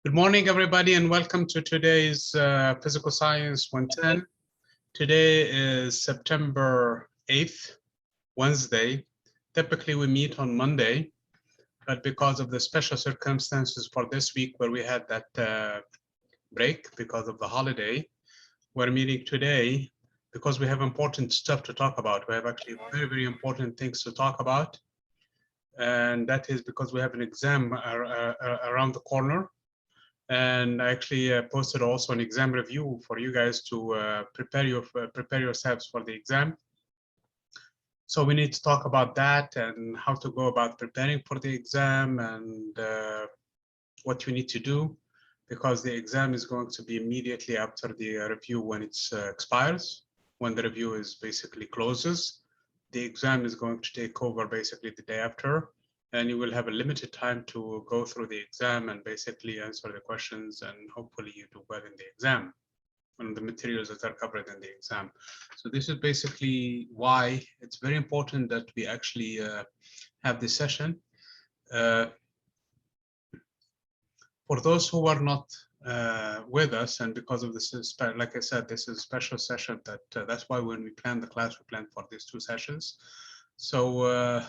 Good morning, everybody, and welcome to today's Physical Science 110. Today is September 8th, Wednesday. Typically, we meet on Monday, but because of the special circumstances for this week where we had that break because of the holiday, we're meeting today because we have important stuff to talk about. We have actually very, very important things to talk about. And that is because we have an exam around the corner. And I actually posted also an exam review for you guys to prepare yourselves for the exam. So we need to talk about that and how to go about preparing for the exam and what you need to do, because the exam is going to be immediately after the review when it expires, when the review is basically closes. The exam is going to take over basically the day after. And you will have a limited time to go through the exam and basically answer the questions, and hopefully you do well in the exam and the materials that are covered in the exam. So this is basically why it's very important that we actually have this session. For those who are not with us, and because of this, like I said, this is a special session that's why when we plan the class, we plan for these two sessions. So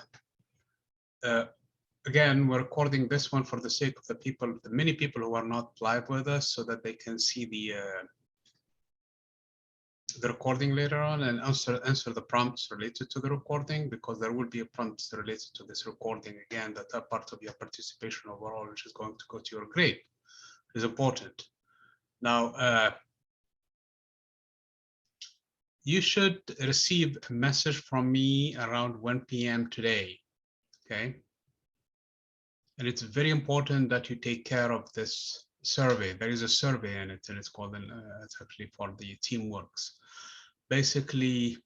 again, we're recording this one for the sake of the many people who are not live with us, so that they can see the recording later on and answer the prompts related to the recording, because there will be a prompts related to this recording again that are part of your participation overall, which is going to go to your grade. It is important. Now, you should receive a message from me around 1 p.m. today, okay? And it's very important that you take care of this survey. There is a survey in it, and it's called, it's actually for the teamworks. Basically,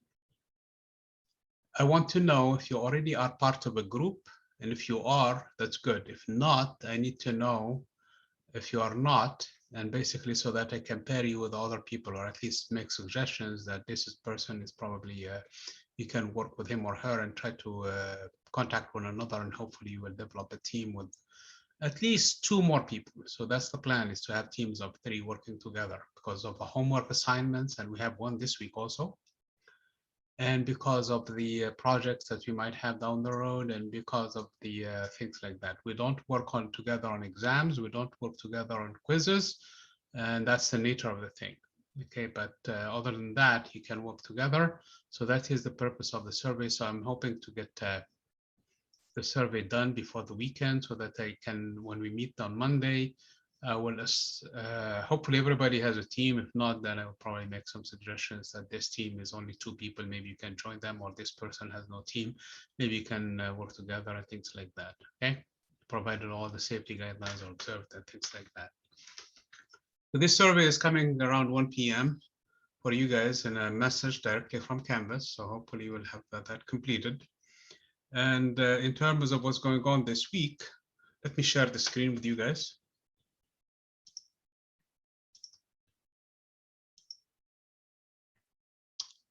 I want to know if you already are part of a group, and if you are, that's good. If not, I need to know if you are not, and basically so that I can pair you with other people, or at least make suggestions that this person is probably, you can work with him or her and try to contact one another, and hopefully you will develop a team with at least 2 more people. So that's the plan, is to have teams of 3 working together because of the homework assignments, and we have one this week also. And because of the projects that we might have down the road, and because of the things like that. We don't work together on exams, we don't work together on quizzes, and that's the nature of the thing. Okay, but other than that, you can work together. So that is the purpose of the survey. So I'm hoping to get the survey done before the weekend, so that I can, when we meet on Monday, hopefully everybody has a team. If not, then I will probably make some suggestions that this team is only 2 people, maybe you can join them, or this person has no team, maybe you can work together and things like that, okay? Provided all the safety guidelines are observed and things like that. So this survey is coming around 1 p.m. for you guys in a message directly from Canvas, so hopefully you will have that completed. And in terms of what's going on this week, let me share the screen with you guys.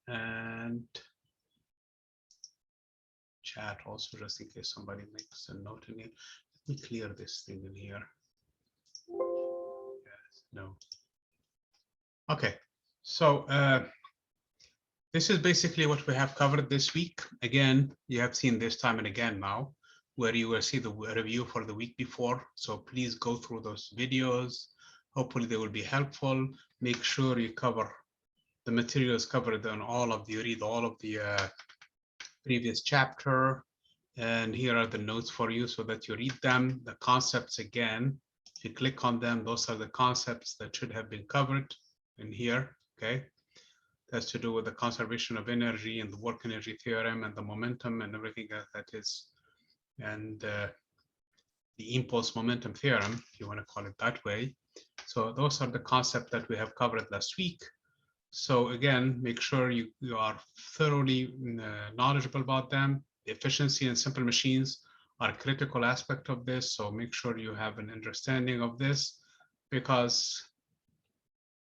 And chat also, just in case somebody makes a note in it. Let me clear this thing in here. Yes, no. Okay, so this is basically what we have covered this week. Again, you have seen this time and again now, where you will see the review for the week before. So please go through those videos. Hopefully they will be helpful. Make sure you cover the materials covered on all of the, you read all of the previous chapter. And here are the notes for you so that you read them. The concepts, again, if you click on them, those are the concepts that should have been covered in here, okay? That's to do with the conservation of energy and the work energy theorem and the momentum and everything that is, and the impulse momentum theorem, if you want to call it that way. So those are the concepts that we have covered last week. So again, make sure you are thoroughly knowledgeable about them. The efficiency and simple machines are a critical aspect of this. So make sure you have an understanding of this, because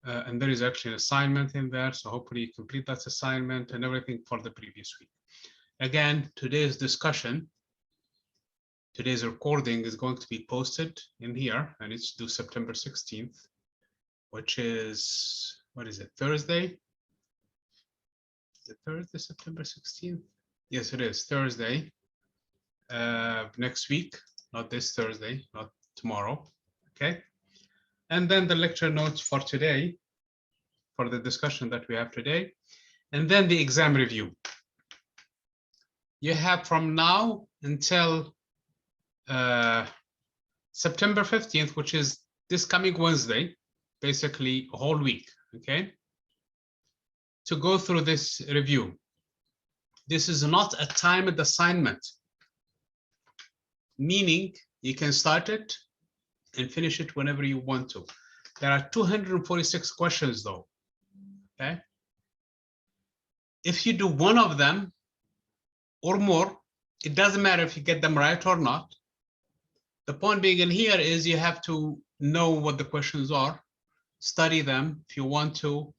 and there is actually an assignment in there. So hopefully you complete that assignment and everything for the previous week. Again, today's discussion Today's recording is going to be posted in here, and it's due September 16th, which is, what is it, Thursday? Is it Thursday, September 16th? Yes, it is Thursday. Next week, not this Thursday, not tomorrow, okay? And then the lecture notes for today, for the discussion that we have today, and then the exam review. You have from now until September 15th, which is this coming Wednesday, basically a whole week, okay, to go through this review. This is not a timed assignment, meaning you can start it and finish it whenever you want to. There are 246 questions though, okay? If you do one of them or more, it doesn't matter if you get them right or not. The point being in here is you have to know what the questions are, study them if you want to,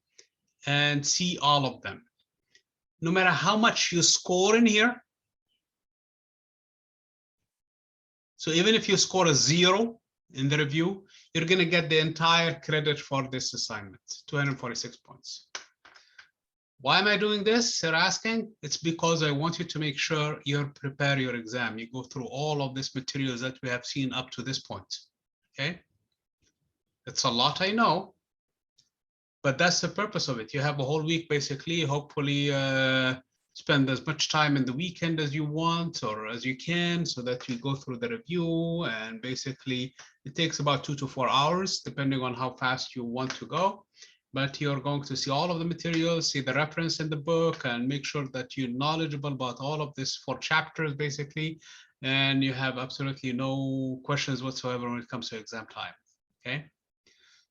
and see all of them. No matter how much you score in here, so even if you score a 0 in the review, you're going to get the entire credit for this assignment, 246 points. Why am I doing this? You're asking. It's because I want you to make sure you prepare your exam. You go through all of these materials that we have seen up to this point. Okay? It's a lot, I know, but that's the purpose of it. You have a whole week, basically. Hopefully, spend as much time in the weekend as you want or as you can, so that you go through the review. And basically, it takes about 2 to 4 hours, depending on how fast you want to go. But you're going to see all of the materials, see the reference in the book, and make sure that you're knowledgeable about all of this 4 chapters, basically, and you have absolutely no questions whatsoever when it comes to exam time, okay?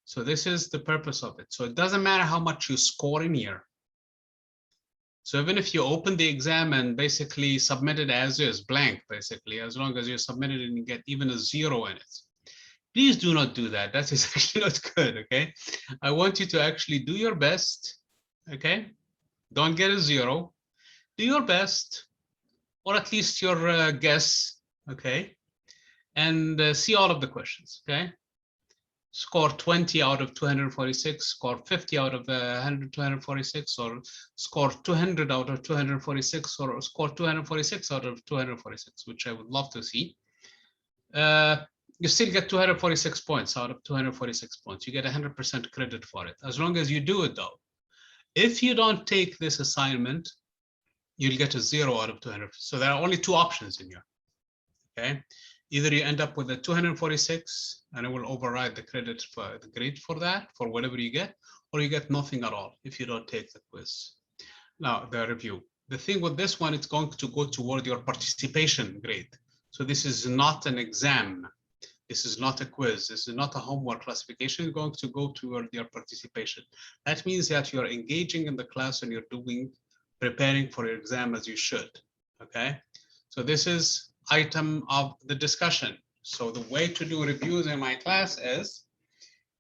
So this is the purpose of it. So it doesn't matter how much you score in here. So even if you open the exam and basically submit it as is, blank, basically, as long as you submit it and you get even a 0 in it, please do not do that. That is actually not good, okay? I want you to actually do your best, okay? Don't get a 0. Do your best, or at least your guess, okay? And see all of the questions, okay? Score 20 out of 246, score 50 out of 246, or score 200 out of 246, or score 246 out of 246, which I would love to see. You still get 246 points out of 246 points. You get 100% credit for it, as long as you do it though. If you don't take this assignment, you'll get a 0 out of 200. So there are only 2 options in here, okay? Either you end up with a 246 and it will override the credit for the grade for that, for whatever you get, or you get nothing at all if you don't take the quiz. Now, the review. The thing with this one, it's going to go toward your participation grade. So this is not an exam. This is not a quiz. This is not a homework classification. It's going to go toward your participation. That means that you're engaging in the class and you're preparing for your exam as you should, okay? So this is item of the discussion. So the way to do reviews in my class is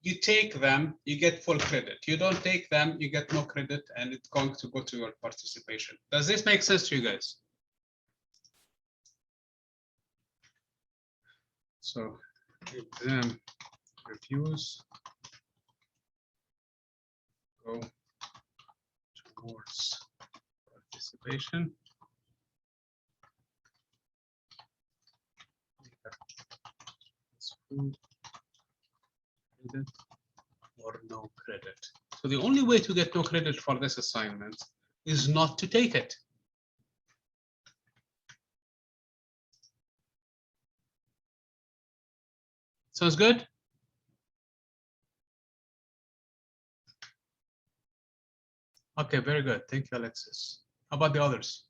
you take them, you get full credit. You don't take them, you get no credit, and it's going to go to your participation. Does this make sense to you guys? So exam reviews go towards participation. Credit or no credit. So the only way to get no credit for this assignment is not to take it. Sounds good? Okay, very good. Thank you, Alexis. How about the others?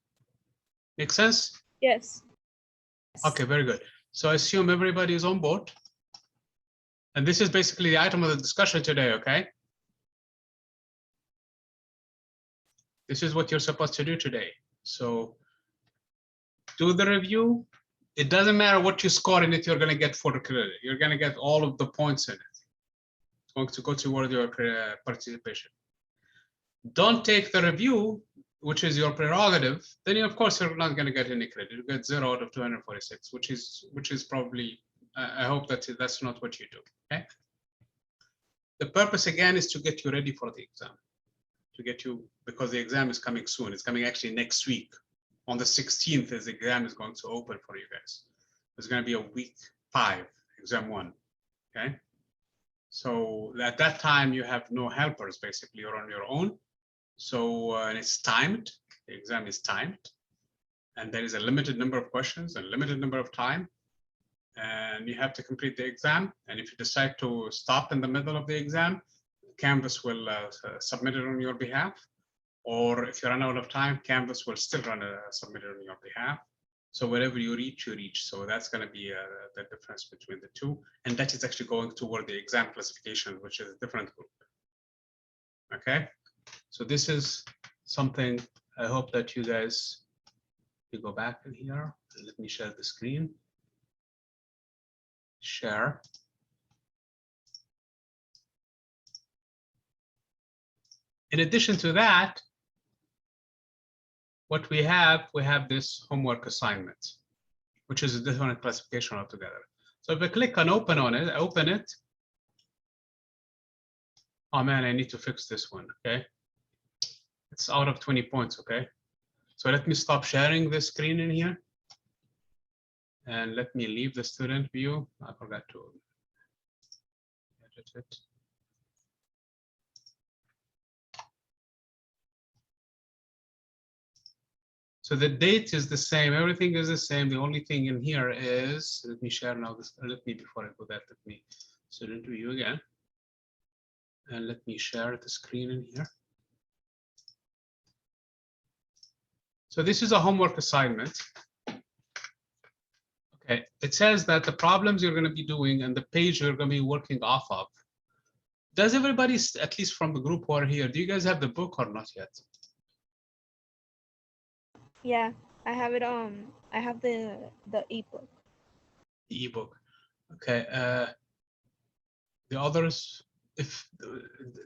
Make sense? Yes. Okay, very good. So I assume everybody is on board. And this is basically the item of the discussion today, okay? This is what you're supposed to do today. So do the review. It doesn't matter what you score in it, you're going to get full credit. You're going to get all of the points in it. It's going to go toward your participation. Don't take the review which is your prerogative, then of course you're not going to get any credit. You get 0 out of 246, which is probably, I hope that that's not what you do. Okay. The purpose again is to get you ready for the exam, to get you, because the exam is coming soon. It's coming actually next week. On the 16th, the exam is going to open for you guys. It's going to be a week 5, exam 1. Okay. So at that time, you have no helpers. Basically, you're on your own. So and it's timed. The exam is timed, and there is a limited number of questions and limited number of time, and you have to complete the exam. And if you decide to stop in the middle of the exam, Canvas will submit it on your behalf. Or if you run out of time, Canvas will still submit it on your behalf. So wherever you reach, you reach. So that's going to be the difference between the two. And that is actually going toward the exam classification, which is a different group. Okay. So this is something I hope that you guys, you go back in here and let me share the screen. Share. In addition to that, what we have this homework assignment, which is a different classification altogether. So if I click on open it. Oh man, I need to fix this one, okay? It's out of 20 points, okay? So let me stop sharing the screen in here. And let me leave the student view. I forgot to edit it. So the date is the same, everything is the same. The only thing in here is, let me share now this, let me, before I do that, let me student view again. And let me share the screen in here. So this is a homework assignment. Okay, it says that the problems you're going to be doing and the page you're going to be working off of. Does everybody, at least from the group who are here, do you guys have the book or not yet? Yeah, I have it. I have the ebook. The ebook. Okay. The others, if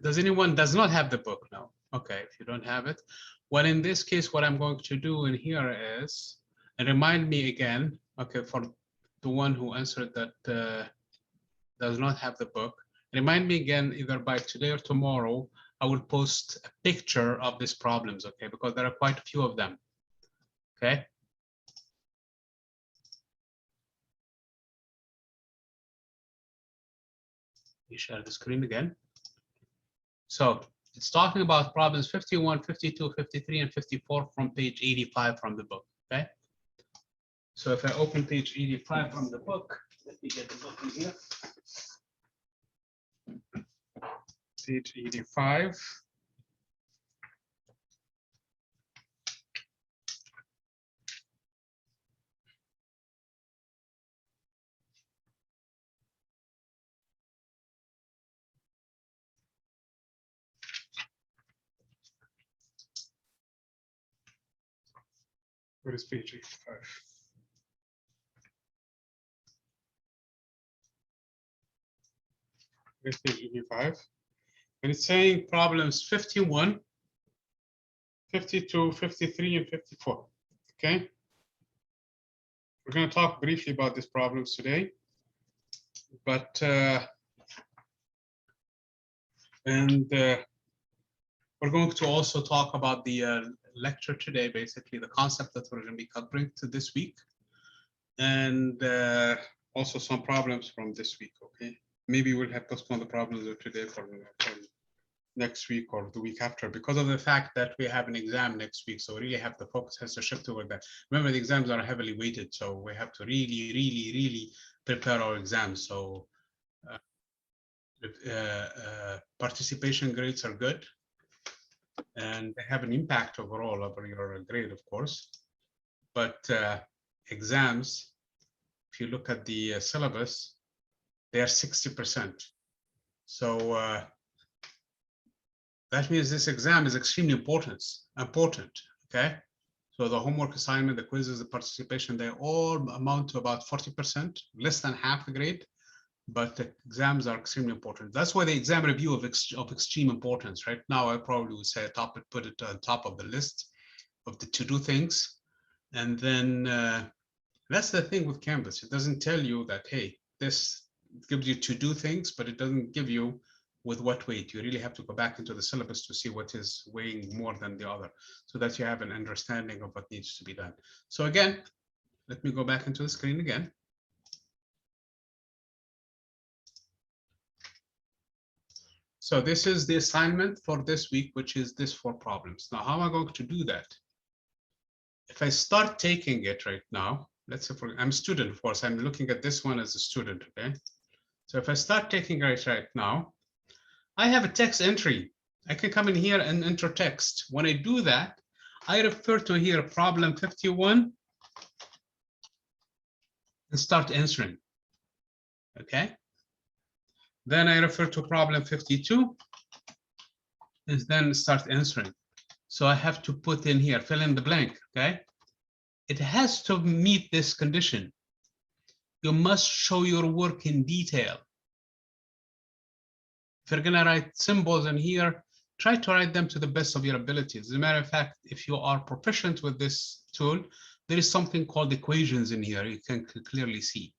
does anyone does not have the book now? Okay, if you don't have it, well, in this case, what I'm going to do in here is, and remind me again, okay, for the one who answered that does not have the book, remind me again, either by today or tomorrow, I will post a picture of these problems, okay, because there are quite a few of them, okay? You share the screen again. So it's talking about problems 51, 52, 53, and 54 from page 85 from the book, okay? So if I open page 85 from the book, let me get the book in here. Page 85. Where is page 85? Where's page 85? And it's saying problems 51, 52, 53, and 54. Okay. We're going to talk briefly about these problems today, but we're going to also talk about the lecture today, basically the concept that we're going to be covering to this week, and also some problems from this week. Okay, maybe we'll have postponed the problems of today for next week or the week after, because of the fact that we have an exam next week. So we really have the focus has to shift toward that. Remember, the exams are heavily weighted, so we have to really prepare our exams. So participation grades are good, and they have an impact overall over your grade, of course. But exams, if you look at the syllabus, they are 60%. So that means this exam is extremely important, okay? So the homework assignment, the quizzes, the participation, they all amount to about 40%, less than half the grade, but the exams are extremely important. That's why the exam review of extreme importance. Right now, I probably would say put it on top of the list. of the to-do things. And then that's the thing with Canvas. It doesn't tell you that, hey, this gives you to-do things, but it doesn't give you with what weight. You really have to go back into the syllabus to see what is weighing more than the other, so that you have an understanding of what needs to be done. So again, let me go back into the screen again. So this is the assignment for this week, which is this 4 problems. Now, how am I going to do that? If I start taking it right now, let's say I'm a student, of course, I'm looking at this one as a student, okay? So if I start taking it right now, I have a text entry. I can come in here and enter text. When I do that, I refer to here problem 51 and start answering, okay? Then I refer to problem 52 and then start answering. So I have to put in here, fill in the blank, okay? It has to meet this condition. You must show your work in detail. If you're gonna write symbols in here, try to write them to the best of your abilities. As a matter of fact, if you are proficient with this tool, there is something called equations in here. You can clearly see.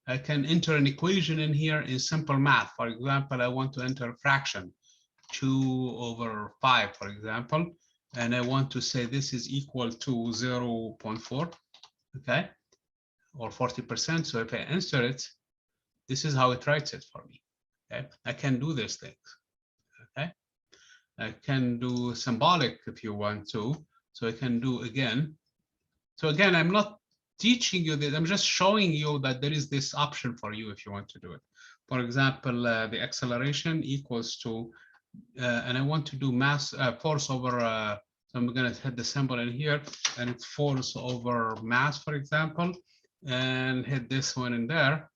I can enter an equation in here in simple math. For example, I want to enter a fraction, 2/5, for example, and I want to say this is equal to 0.4, okay, or 40%. So if I enter it, this is how it writes it for me. Okay, I can do these things. Okay, I can do symbolic if you want to. So I can do again. So again, I'm not teaching you this, I'm just showing you that there is this option for you if you want to do it. For example, the acceleration equals to, and I want to do mass force over, so I'm going to hit the symbol in here, and it's force over mass, for example, and hit this one in there,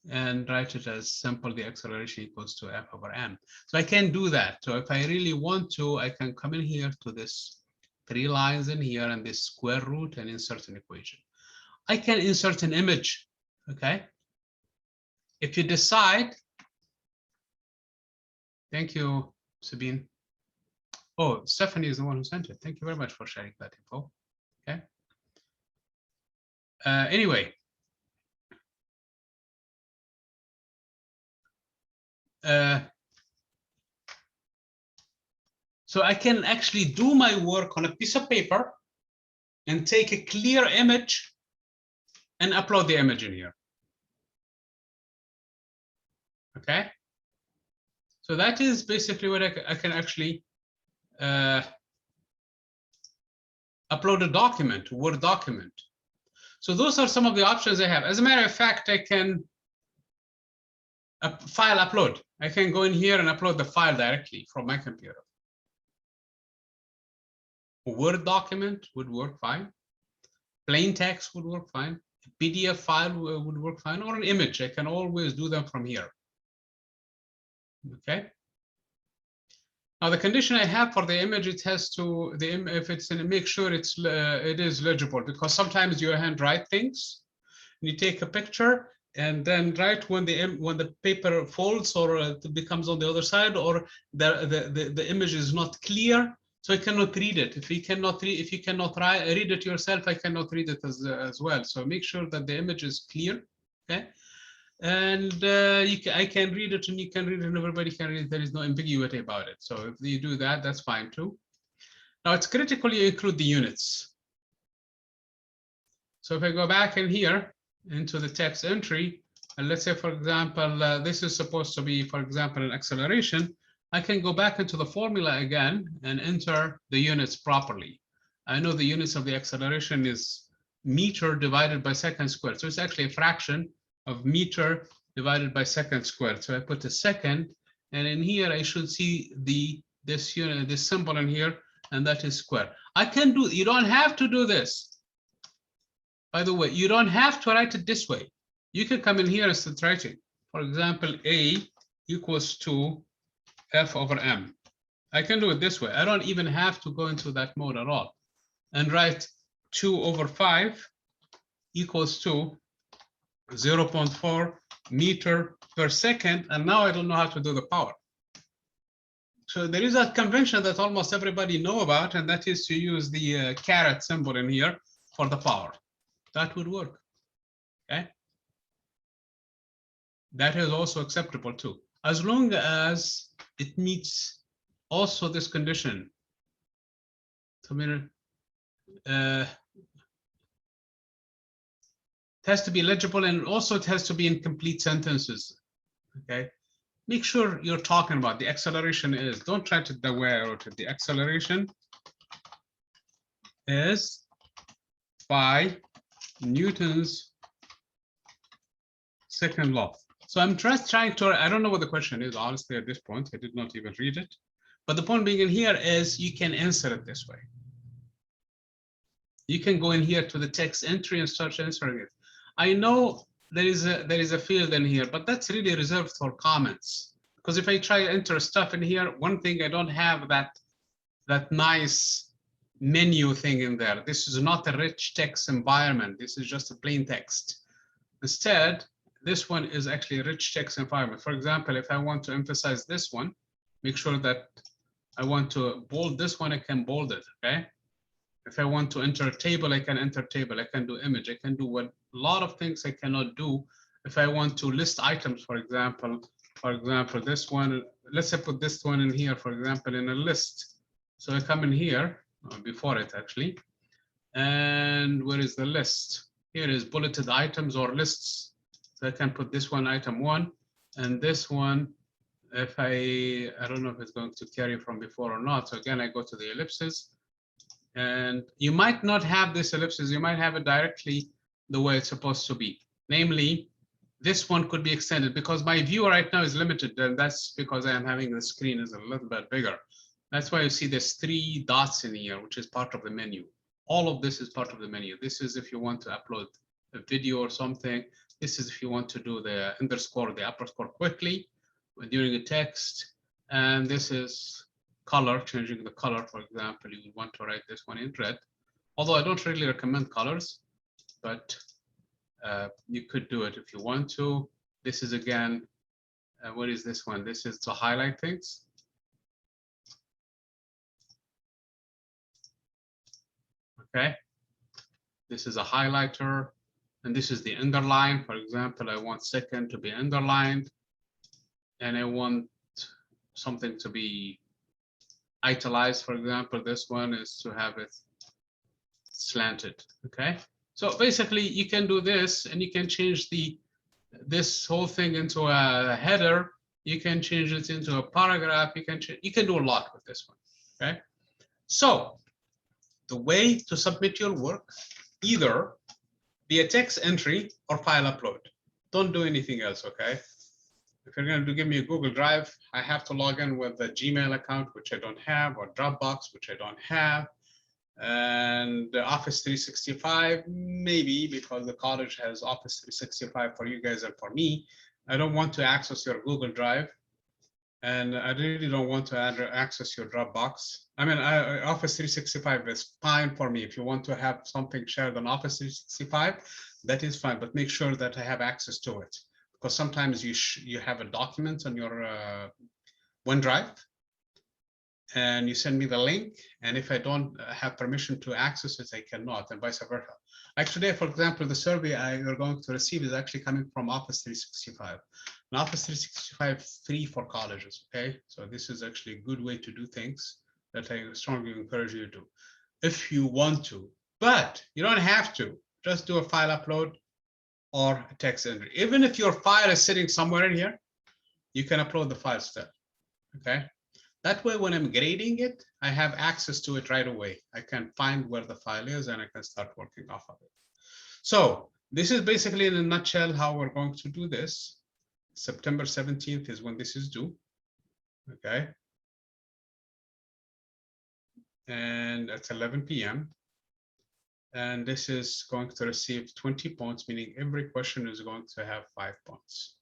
and write it as simple, the acceleration equals to F/m. So I can do that. So if I really want to, I can come in here to this 3 lines in here and this square root and insert an equation. I can insert an image, okay? If you decide, thank you, Sabine. Oh, Stephanie is the one who sent it. Thank you very much for sharing that info, okay? Anyway. So I can actually do my work on a piece of paper and take a clear image and upload the image in here. Okay. So that is basically what I can actually upload a document, a Word document. So those are some of the options I have. As a matter of fact, I can file upload. I can go in here and upload the file directly from my computer. A Word document would work fine. Plain text would work fine. A PDF file would work fine, or an image. I can always do them from here. Okay. Now the condition I have for the image, it has to if it's in, make sure it is legible, because sometimes you handwrite things. You take a picture and then write when the paper folds or it becomes on the other side, or the image is not clear, so I cannot read it. If you cannot read it yourself, I cannot read it as well. So make sure that the image is clear, okay? And I can read it and you can read it and everybody can read it. There is no ambiguity about it. So if you do that, that's fine too. Now it's critical you include the units. So if I go back in here into the text entry, and let's say, for example, this is supposed to be, for example, an acceleration, I can go back into the formula again and enter the units properly. I know the units of the acceleration is meter divided by second squared. So it's actually a fraction of meter divided by second squared. So I put a second, and in here I should see this unit, this symbol in here, and that is square. I can do, you don't have to do this. By the way, you don't have to write it this way. You can come in here and start writing. For example, A equals to F/m. I can do it this way. I don't even have to go into that mode at all. And write 2/5 equals to 0.4 meter per second. And now I don't know how to do the power. So there is a convention that almost everybody know about, and that is to use the caret symbol in here for the power. That would work. Okay. That is also acceptable too, as long as it meets also this condition. So, it has to be legible, and also it has to be in complete sentences. Okay. Make sure you're talking about the acceleration is, don't try to the way I wrote it. The acceleration is by Newton's second law. So I'm just trying to, I don't know what the question is, honestly, at this point. I did not even read it. But the point being in here is you can answer it this way. You can go in here to the text entry and start answering it. I know there is a field in here, but that's really reserved for comments. Because if I try to enter stuff in here, one thing, I don't have that nice menu thing in there. This is not a rich text environment. This is just a plain text. Instead, this one is actually a rich text environment. For example, if I want to emphasize this one, make sure that I want to bold this one, I can bold it, okay? If I want to enter a table, I can enter table. I can do image. I can do what a lot of things I cannot do. If I want to list items, for example, this one, let's say put this one in here, for example, in a list. So I come in here, before it actually, and where is the list? Here is bulleted items or lists. So I can put this one, item 1, and this one, if I don't know if it's going to carry from before or not. So again, I go to the ellipses, and you might not have this ellipses. You might have it directly the way it's supposed to be. Namely, this one could be extended because my view right now is limited, and that's because I am having the screen is a little bit bigger. That's why you see there's 3 dots in here, which is part of the menu. All of this is part of the menu. This is if you want to upload a video or something. This is if you want to do the underscore, the upper score quickly during a text. And this is color, changing the color. For example, you would want to write this one in red. Although I don't really recommend colors, but you could do it if you want to. This is again, what is this one? This is to highlight things. Okay, this is a highlighter, and this is the underline. For example, I want second to be underlined, and I want something to be italicized. For example, this one is to have it slanted. Okay, so basically you can do this, and you can change this whole thing into a header. You can change it into a paragraph. You can do a lot with this one. Okay, so the way to submit your work, either be a text entry or file upload. Don't do anything else, okay? If you're going to give me a Google Drive, I have to log in with a Gmail account, which I don't have, or Dropbox, which I don't have, and the Office 365, maybe, because the college has Office 365 for you guys and for me. I don't want to access your Google Drive, and I really don't want to access your Dropbox. I mean, Office 365 is fine for me. If you want to have something shared on Office 365, that is fine, but make sure that I have access to it. Because sometimes you have a document on your OneDrive, and you send me the link, and if I don't have permission to access it, I cannot, and vice versa. Like today, for example, the survey you're going to receive is actually coming from Office 365. And Office 365 free for colleges, okay? So this is actually a good way to do things that I strongly encourage you to do, if you want to. But you don't have to. Just do a file upload or a text entry. Even if your file is sitting somewhere in here, you can upload the file still, okay? That way, when I'm grading it, I have access to it right away. I can find where the file is, and I can start working off of it. So this is basically in a nutshell how we're going to do this. September 17th is when this is due, okay? And it's 11 p.m. And this is going to receive 20 points, meaning every question is going to have 5 points.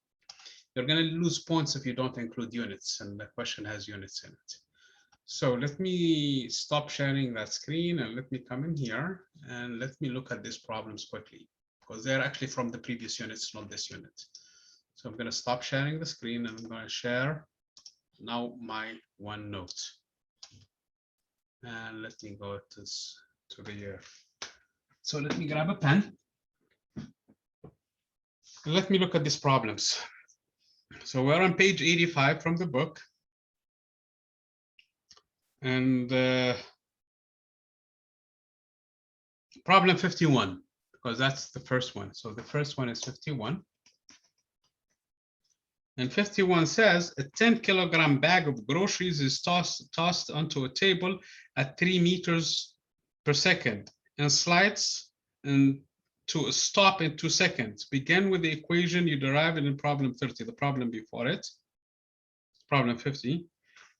You're going to lose points if you don't include units, and the question has units in it. So let me stop sharing that screen, and let me come in here, and let me look at these problems quickly, because they're actually from the previous units, not this unit. So I'm going to stop sharing the screen, and I'm going to share now my OneNote. And let me go to the so let me grab a pen. Let me look at these problems. So we're on page 85 from the book. And problem 51, because that's the first one. So the first one is 51. And 51 says a 10-kilogram bag of groceries is tossed onto a table at 3 meters per second and slides to a stop in 2 seconds. Begin with the equation you derived in problem 30, the problem before it, problem 50,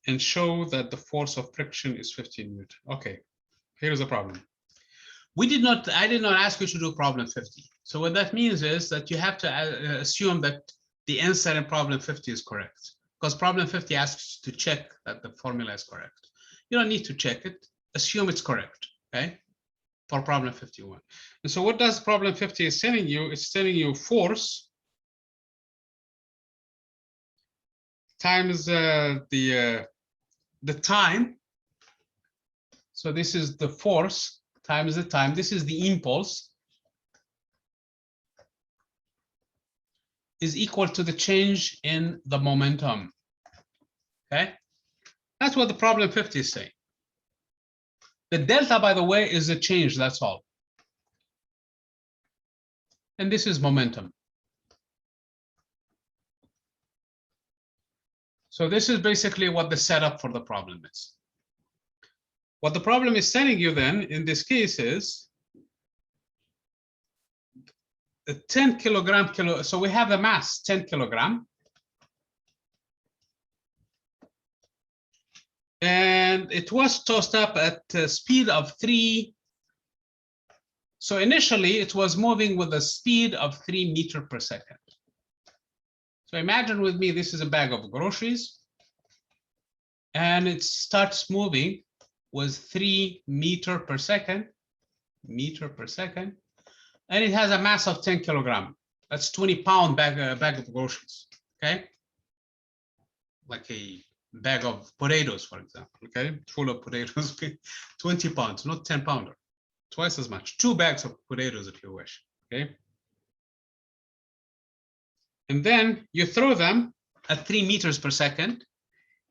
and show that the force of friction is 15 Newton. Okay, here's the problem. I did not ask you to do problem 50. So what that means is that you have to assume that the answer in problem 50 is correct, because problem 50 asks to check that the formula is correct. You don't need to check it, assume it's correct, okay? For problem 51. And so what does problem 50 is telling you? It's telling you force times the time. So this is the force times the time. This is the impulse is equal to the change in the momentum. Okay, that's what the problem 50 is saying. The delta, by the way, is a change, that's all. And this is momentum. So this is basically what the setup for the problem is. What the problem is telling you then, in this case, is a 10 kilogram so we have the mass 10 kilogram. And it was tossed up at a speed of 3. So initially it was moving with a speed of 3 meters per second. So imagine with me, this is a bag of groceries. And it starts moving with 3 meters per second, and it has a mass of 10 kilogram. That's 20-pound bag of groceries, okay? Like a bag of potatoes, for example, okay? Full of potatoes, 20 pounds, not 10-pounder, twice as much. 2 bags of potatoes if you wish, okay? And then you throw them at 3 meters per second,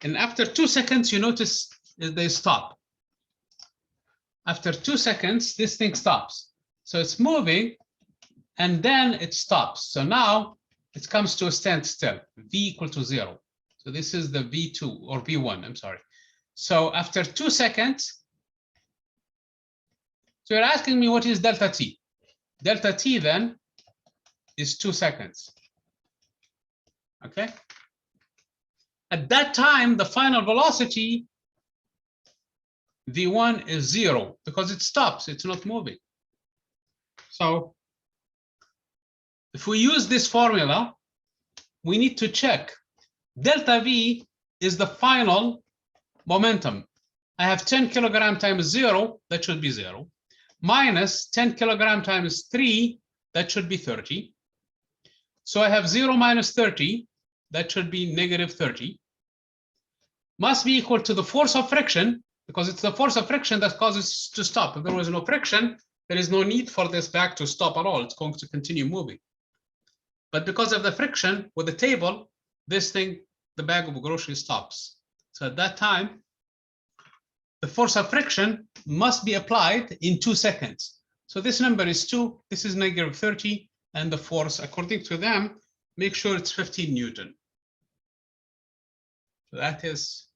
and after 2 seconds, you notice they stop. After 2 seconds, this thing stops. So it's moving, and then it stops. So now it comes to a standstill, V equal to 0. So this is the V2 or V1, I'm sorry. So after 2 seconds, so you're asking me what is delta T? Delta T then is 2 seconds. Okay? At that time, the final velocity V1 is 0 because it stops, it's not moving. So if we use this formula, we need to check delta V is the final momentum. I have 10 kilogram times 0, that should be 0, minus 10 kilogram times 3, that should be 30. So I have 0 minus 30, that should be negative 30, must be equal to the force of friction, because it's the force of friction that causes to stop. If there was no friction, there is no need for this bag to stop at all. It's going to continue moving. But because of the friction with the table, this thing, the bag of groceries stops. So at that time, the force of friction must be applied in 2 seconds. So this number is 2, this is negative 30, and the force, according to them, make sure it's 15 Newton. So that is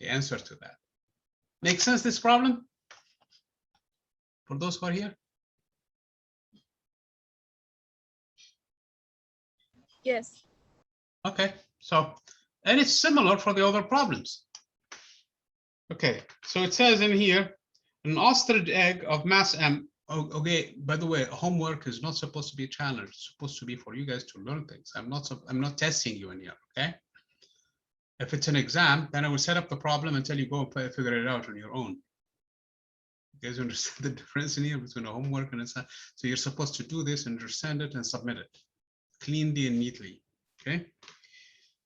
the answer to that. Make sense, this problem? For those who are here? Yes. Okay, so, and it's similar for the other problems. Okay, so it says in here, an ostrich egg of mass m. Okay, by the way, homework is not supposed to be a challenge. It's supposed to be for you guys to learn things. I'm not testing you in here, okay? If it's an exam, then I will set up the problem until you go and figure it out on your own. You guys understand the difference in here between a homework and a so you're supposed to do this, understand it, and submit it cleanly and neatly. Okay.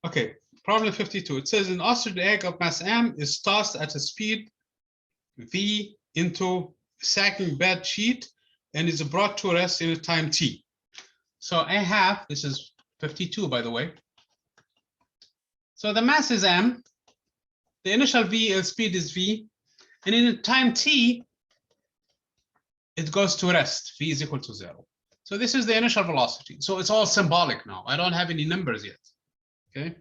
Okay. Problem 52. It says an ostrich egg of mass m is tossed at a speed v into a sacking bed sheet and is brought to rest in a time t. So I have, this is 52 by the way. So the mass is m, the initial v speed is v, and in a time t, it goes to rest, v is equal to 0. So this is the initial velocity. So it's all symbolic now. I don't have any numbers yet, okay?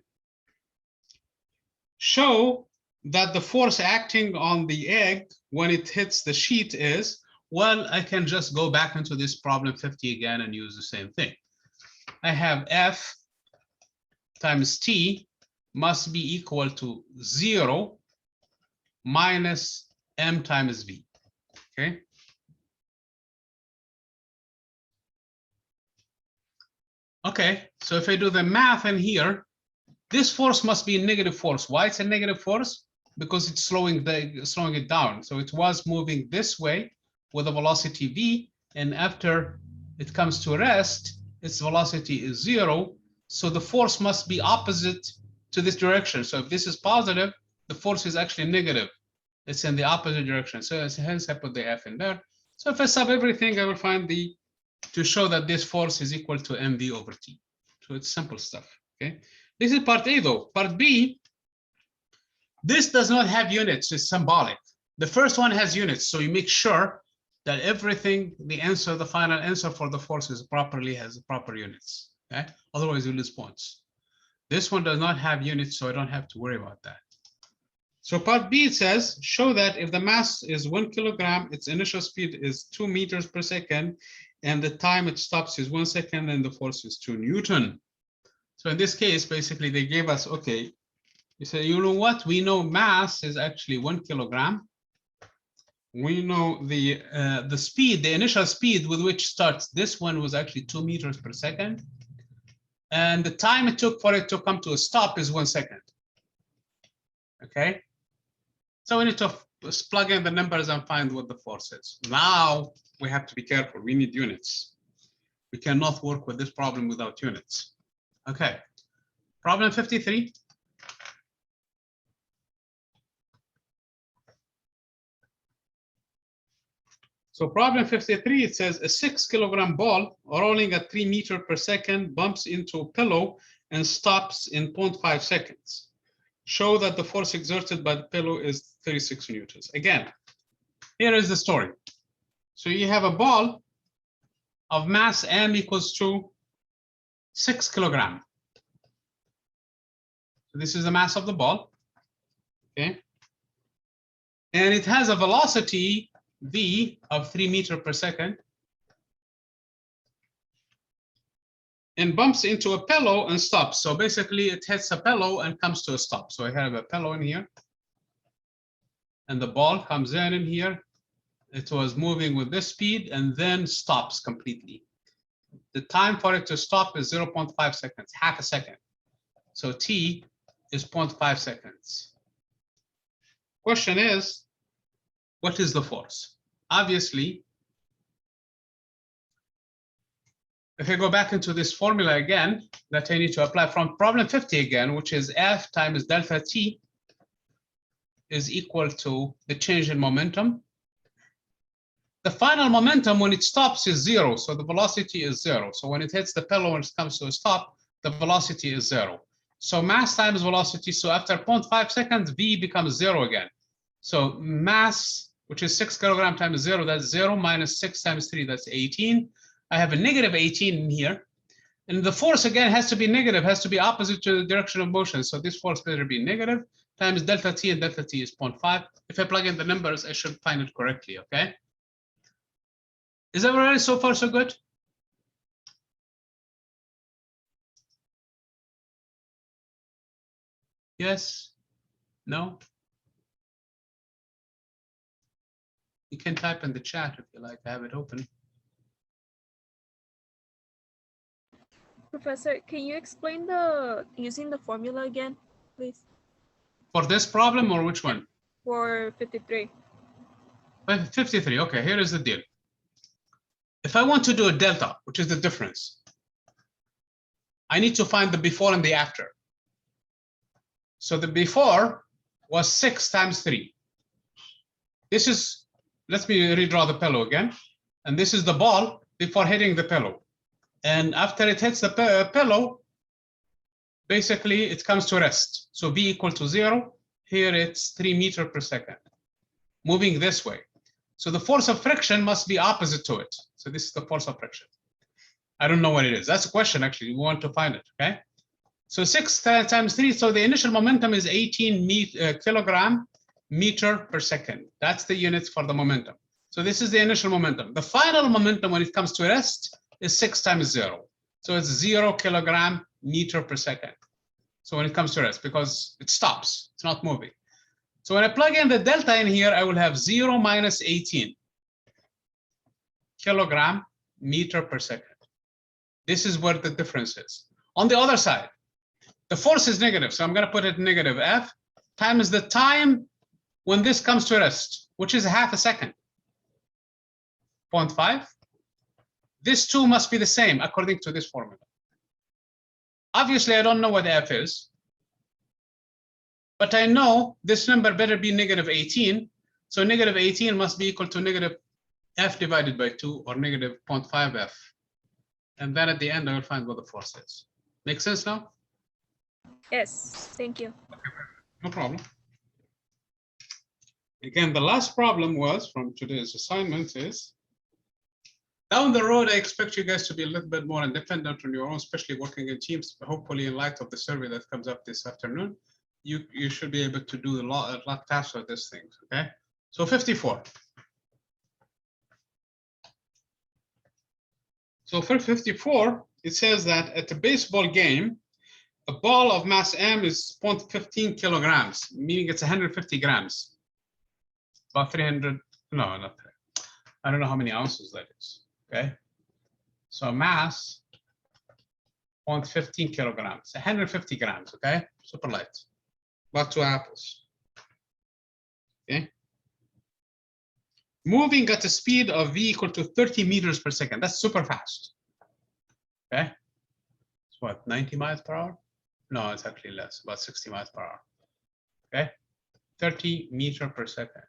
Show that the force acting on the egg when it hits the sheet is, well, I can just go back into this problem 50 again and use the same thing. I have F times T must be equal to 0 minus M times V, okay? Okay, so if I do the math in here, this force must be a negative force. Why it's a negative force? Because it's slowing it down. So it was moving this way with a velocity v, and after it comes to rest, its velocity is 0. So the force must be opposite to this direction. So if this is positive, the force is actually negative. It's in the opposite direction. So hence I put the F in there. So if I sub everything, I will find to show that this force is equal to mv over t. So it's simple stuff, okay? This is part A though. Part B, this does not have units, it's symbolic. The first one has units, so you make sure that everything, the final answer for the force has proper units, okay? Otherwise you lose points. This one does not have units, so I don't have to worry about that. So part B, it says, show that if the mass is 1 kilogram, its initial speed is 2 meters per second, and the time it stops is 1 second, and the force is 2 Newton. So in this case, basically they gave us, okay, you say, you know what? We know mass is actually 1 kilogram. We know the speed, the initial speed with which starts. This one was actually 2 meters per second. And the time it took for it to come to a stop is 1 second. Okay. So we need to plug in the numbers and find what the force is. Now we have to be careful. We need units. We cannot work with this problem without units. Okay. Problem 53. So problem 53, it says a 6 kilogram ball rolling at 3 meters per second bumps into a pillow and stops in 0.5 seconds. Show that the force exerted by the pillow is 36 newtons. Again, here is the story. So you have a ball of mass m equals to 6 kilogram. So this is the mass of the ball, okay? And it has a velocity v of 3 meters per second and bumps into a pillow and stops. So basically it hits a pillow and comes to a stop. So I have a pillow in here and the ball comes in here. It was moving with this speed and then stops completely. The time for it to stop is 0.5 seconds, half a second. So t is 0.5 seconds. Question is, what is the force? Obviously, if I go back into this formula again, that I need to apply from problem 50 again, which is F times delta T is equal to the change in momentum. The final momentum when it stops is 0, so the velocity is 0. So when it hits the pillow and it comes to a stop, the velocity is 0. So mass times velocity, so after 0.5 seconds, V becomes 0 again. So mass, which is 6 kilogram times 0, that's 0 minus 6 times 3, that's 18. I have a negative 18 in here. And the force, again, has to be negative, has to be opposite to the direction of motion. So this force better be negative times delta T, and delta T is 0.5. If I plug in the numbers, I should find it correctly, okay? Is that already so far so good? Yes? No? You can type in the chat if you like. I have it open. Professor, can you explain using the formula again, please? For this problem or which one? For 53. 53, okay, here is the deal. If I want to do a delta, which is the difference, I need to find the before and the after. So the before was 6 times 3. This is, let me redraw the pillow again. And this is the ball before hitting the pillow. And after it hits the pillow, basically it comes to rest. So V equal to 0. Here it's 3 meters per second, moving this way. So the force of friction must be opposite to it. So this is the force of friction. I don't know what it is. That's a question, actually. We want to find it, okay? So 6 times 3, so the initial momentum is 18 kilogram meter per second. That's the units for the momentum. So this is the initial momentum. The final momentum when it comes to rest is 6 times 0. So it's 0 kilogram meter per second. So when it comes to rest, because it stops, it's not moving. So when I plug in the delta in here, I will have 0 minus 18 kilogram meter per second. This is where the difference is. On the other side, the force is negative, so I'm going to put it negative F times the time when this comes to rest, which is half a second, 0.5. This two must be the same according to this formula. Obviously, I don't know what F is, but I know this number better be negative 18. So negative 18 must be equal to negative F divided by 2, or negative 0.5 F. And then at the end, I will find what the force is. Make sense now? Yes, thank you. Okay, no problem. Again, the last problem was from today's assignment is, down the road, I expect you guys to be a little bit more independent on your own, especially working in teams. Hopefully, in light of the survey that comes up this afternoon, you should be able to do a lot faster these things, okay? So 54. So for 54, it says that at a baseball game, a ball of mass M is 0.15 kilograms, meaning it's 150 grams. About 300, no, not that. I don't know how many ounces that is, okay? So mass, 0.15 kilograms, 150 grams, okay? Super light, about 2 apples, okay? Moving at a speed of V equal to 30 meters per second. That's super fast, okay? It's what, 90 miles per hour? No, it's actually less, about 60 miles per hour, okay? 30 meters per second,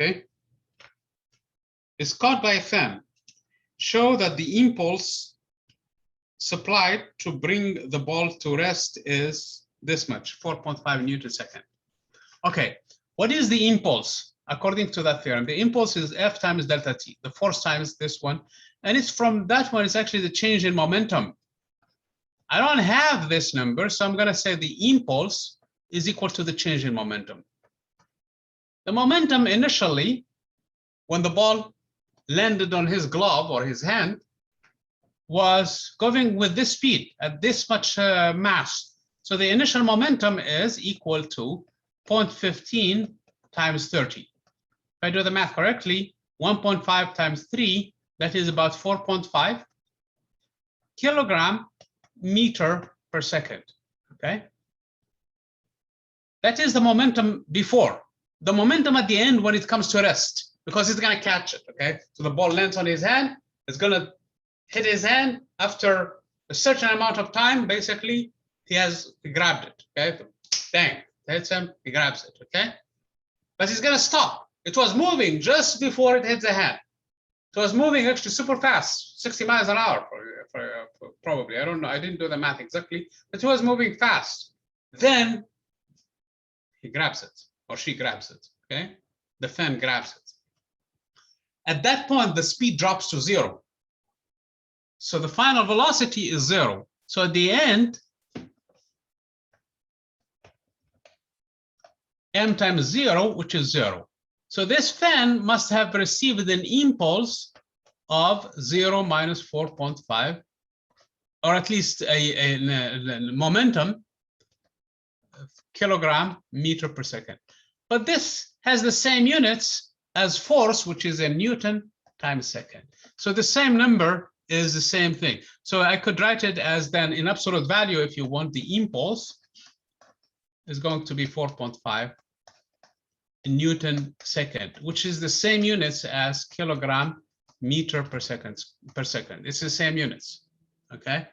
okay? Is caught by a fan. Show that the impulse supplied to bring the ball to rest is this much, 4.5 newton second. Okay, what is the impulse? According to that theorem, the impulse is F times delta T, the force times this one. And it's from that one, it's actually the change in momentum. I don't have this number, so I'm going to say the impulse is equal to the change in momentum. The momentum initially, when the ball landed on his glove or his hand, was going with this speed at this much mass. So the initial momentum is equal to 0.15 times 30. If I do the math correctly, 1.5 times 3, that is about 4.5 kilogram meter per second, okay? That is the momentum before. The momentum at the end when it comes to rest, because it's going to catch it, okay? So the ball lands on his hand, it's going to hit his hand after a certain amount of time, basically, he grabbed it, okay? Bang, hits him, he grabs it, okay? But he's going to stop. It was moving just before it hits the hand. So it was moving actually super fast, 60 miles an hour, probably. I don't know. I didn't do the math exactly, but it was moving fast. Then he grabs it, or she grabs it, okay? The fan grabs it. At that point, the speed drops to 0. So the final velocity is 0. So at the end, m times 0, which is 0. So this fan must have received an impulse of 0 minus 4.5, or at least a momentum of kilogram meter per second. But this has the same units as force, which is a Newton times second. So the same number is the same thing. So I could write it as then in absolute value, if you want, the impulse is going to be 4.5 Newton second, which is the same units as kilogram meter per second. It's the same units, okay?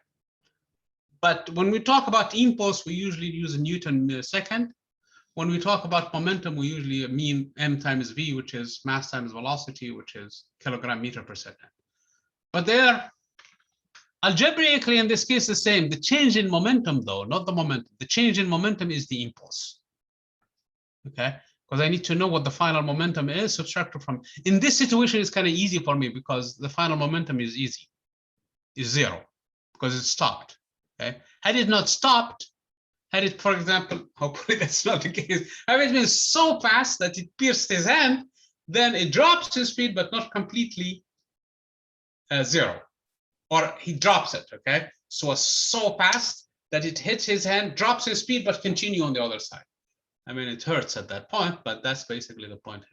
But when we talk about impulse, we usually use a Newton second. When we talk about momentum, we usually mean m times v, which is mass times velocity, which is kilogram meter per second. But they're algebraically, in this case, the same. The change in momentum, though, not the momentum. The change in momentum is the impulse. Okay, because I need to know what the final momentum is, subtracted from. In this situation, it's kind of easy for me because the final momentum is easy, is zero, because it stopped. Okay, had it not stopped, had it, for example, hopefully that's not the case, had it been so fast that it pierced his hand, then it drops his speed, but not completely zero, or he drops it. Okay, so it's so fast that it hits his hand, drops his speed, but continue on the other side. I mean, it hurts at that point, but that's basically the point.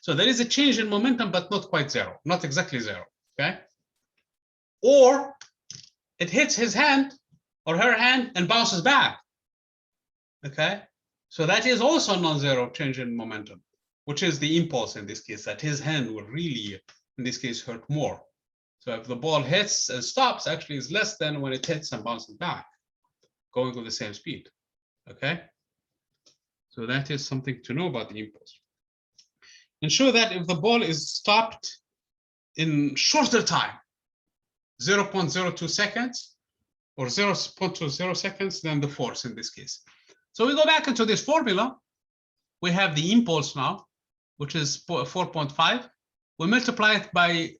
So there is a change in momentum, but not quite zero, not exactly zero. Okay, or it hits his hand or her hand and bounces back. Okay, so that is also non-zero change in momentum, which is the impulse in this case, that his hand will really, in this case, hurt more. So if the ball hits and stops, actually is less than when it hits and bounces back, going with the same speed. Okay, so that is something to know about the impulse. Ensure that if the ball is stopped in shorter time, 0.02 seconds or 0.20 seconds, than the force in this case. So we go back into this formula. We have the impulse now, which is 4.5. We multiply it by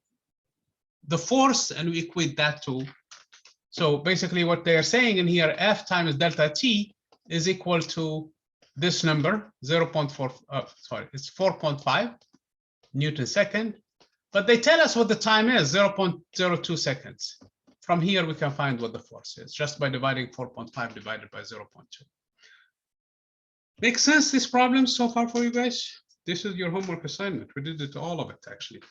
the force and we equate that to. So basically what they're saying in here, F times delta T is equal to this number, 0.4, it's 4.5 Newton second. But they tell us what the time is, 0.02 seconds. From here, we can find what the force is, just by dividing 4.5 divided by 0.2. Make sense, this problem so far for you guys? This is your homework assignment. We did it, all of it, actually.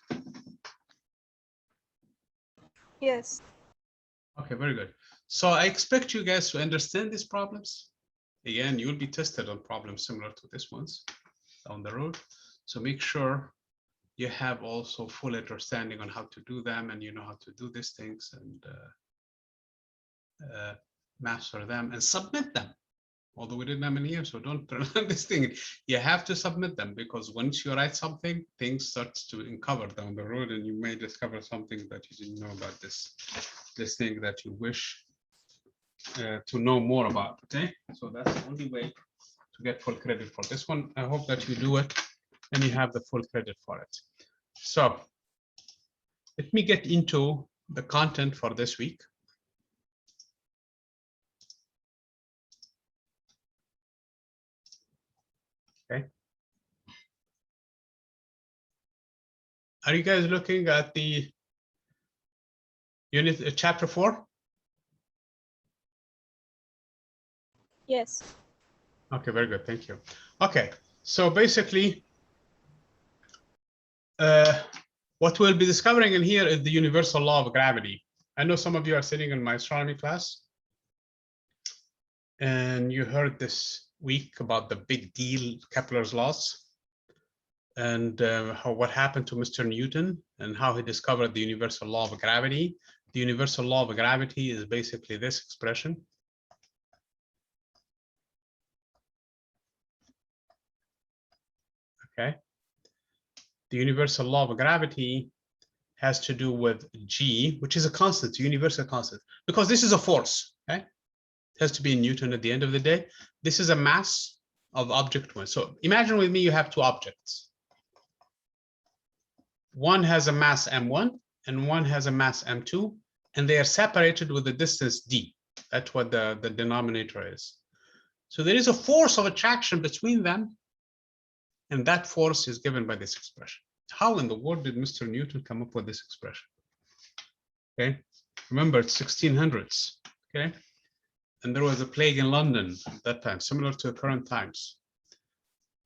Yes. Okay, very good. So I expect you guys to understand these problems. Again, you'll be tested on problems similar to this ones down the road. So make sure you have also full understanding on how to do them, and you know how to do these things and master them and submit them. Although we didn't have any here, so don't turn on this thing. You have to submit them, because once you write something, things start to uncover down the road, and you may discover something that you didn't know about this thing that you wish to know more about. Okay, so that's the only way to get full credit for this one. I hope that you do it and you have the full credit for it. So let me get into the content for this week. Okay. Are you guys looking at the unit chapter 4? Yes. Okay, very good. Thank you. Okay, so basically, what we'll be discovering in here is the universal law of gravity. I know some of you are sitting in my astronomy class, and you heard this week about the big deal, Kepler's laws, and what happened to Mr. Newton and how he discovered the universal law of gravity. The universal law of gravity is basically this expression. Okay. The universal law of gravity has to do with G, which is a constant, a universal constant, because this is a force. Okay, it has to be in Newton at the end of the day. This is a mass of object one. So imagine with me, you have two objects. One has a mass m1 and one has a mass m2, and they are separated with a distance d. That's what the denominator is. So there is a force of attraction between them, and that force is given by this expression. How in the world did Mr. Newton come up with this expression? Okay, remember it's 1600s. Okay, and there was a plague in London at that time, similar to current times.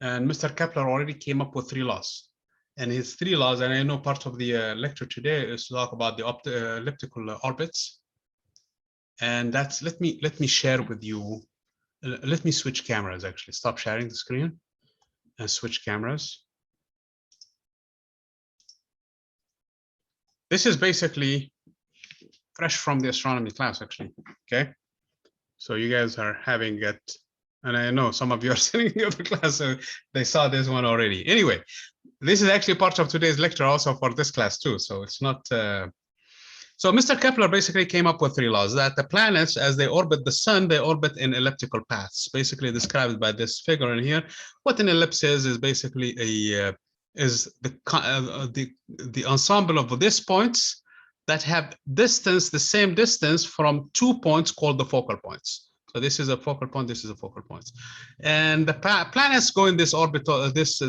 And Mr. Kepler already came up with 3 laws. And his 3 laws, and I know part of the lecture today is to talk about the elliptical orbits. And that's, let me share with you. Let me switch cameras, actually. Stop sharing the screen and switch cameras. This is basically fresh from the astronomy class, actually. Okay. So you guys are having it, and I know some of you are sitting in the other class, so they saw this one already. Anyway, this is actually part of today's lecture also for this class too, so it's not... So Mr. Kepler basically came up with 3 laws that the planets, as they orbit the sun, they orbit in elliptical paths, basically described by this figure in here. What an ellipse is basically the ensemble of these points that have distance, the same distance from 2 points called the focal points. So this is a focal point, this is a focal point. And the planets go in this orbital, this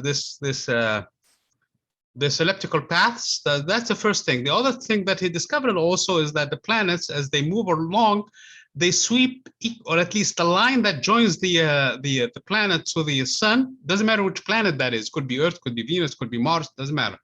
elliptical paths. That's the first thing. The other thing that he discovered also is that the planets, as they move along, they sweep, or at least the line that joins the planet to the sun, doesn't matter which planet that is, could be Earth, could be Venus, could be Mars, doesn't matter.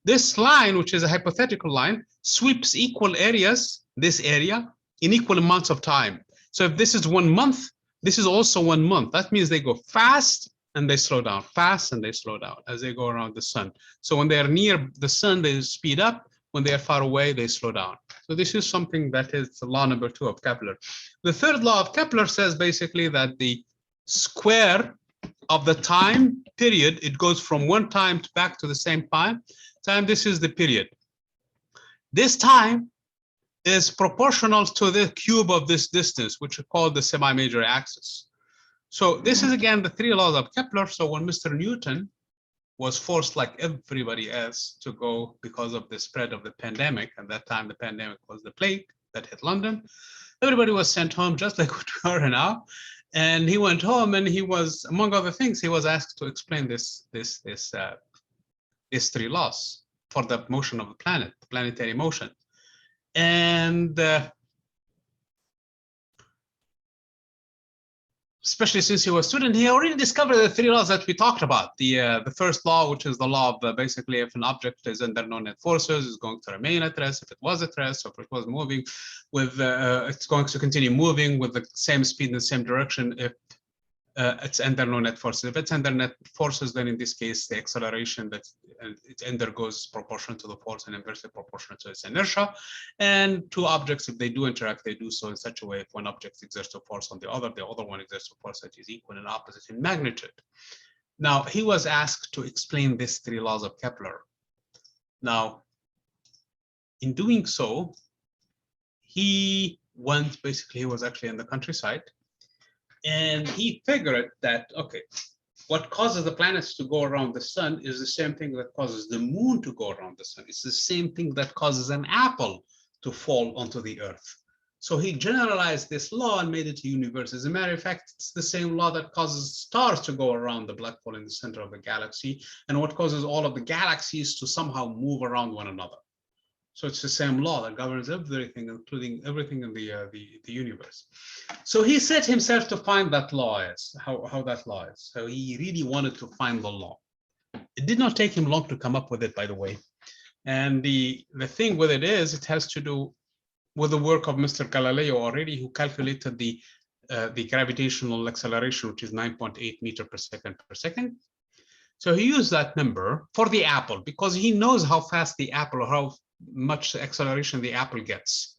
This line, which is a hypothetical line, sweeps equal areas, this area, in equal amounts of time. So if this is 1 month, this is also 1 month. That means they go fast and they slow down, fast and they slow down as they go around the sun. So when they are near the sun, they speed up. When they are far away, they slow down. So this is something that is law number 2 of Kepler. The third law of Kepler says basically that the square of the time period, it goes from one time back to the same time. This is the period. This time is proportional to the cube of this distance, which is called the semi-major axis. So this is again the 3 laws of Kepler. So when Mr. Newton was forced, like everybody else, to go because of the spread of the pandemic, and that time the pandemic was the plague that hit London, everybody was sent home just like we are now. And he went home, and he was, among other things, he was asked to explain these 3 laws for the motion of the planet, the planetary motion. And especially since he was a student, he already discovered the 3 laws that we talked about. The first law, which is the law of basically if an object is under no net forces, it's going to remain at rest. If it was at rest, or if it was moving, with it's going to continue moving with the same speed in the same direction if it's under no net forces. If it's under net forces, then in this case, the acceleration that it undergoes proportional to the force and inversely proportional to its inertia. And 2 objects, if they do interact, they do so in such a way, if one object exerts a force on the other one exerts a force that is equal and opposite in magnitude. Now, he was asked to explain these 3 laws of Kepler. Now, in doing so, he was actually in the countryside, and he figured that, okay, what causes the planets to go around the sun is the same thing that causes the moon to go around the sun. It's the same thing that causes an apple to fall onto the earth. So he generalized this law and made it a universe. As a matter of fact, it's the same law that causes stars to go around the black hole in the center of the galaxy, and what causes all of the galaxies to somehow move around one another. So it's the same law that governs everything, including everything in the universe. So he set himself to find that law is, how that law is. So he really wanted to find the law. It did not take him long to come up with it, by the way. And the thing with it is, it has to do with the work of Mr. Galileo already, who calculated the gravitational acceleration, which is 9.8 meters per second. So he used that number for the apple because he knows how fast the apple, or how much acceleration the apple gets.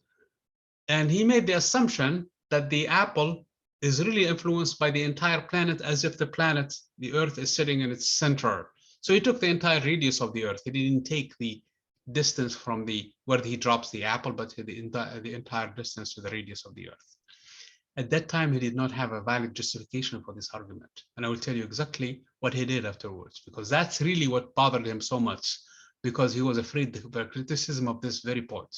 And he made the assumption that the apple is really influenced by the entire planet, as if the planet, the Earth, is sitting in its center. So he took the entire radius of the Earth. He didn't take the distance from where he drops the apple, but the entire distance to the radius of the Earth. At that time, he did not have a valid justification for this argument. And I will tell you exactly what he did afterwards, because that's really what bothered him so much, because he was afraid of the criticism of this very point.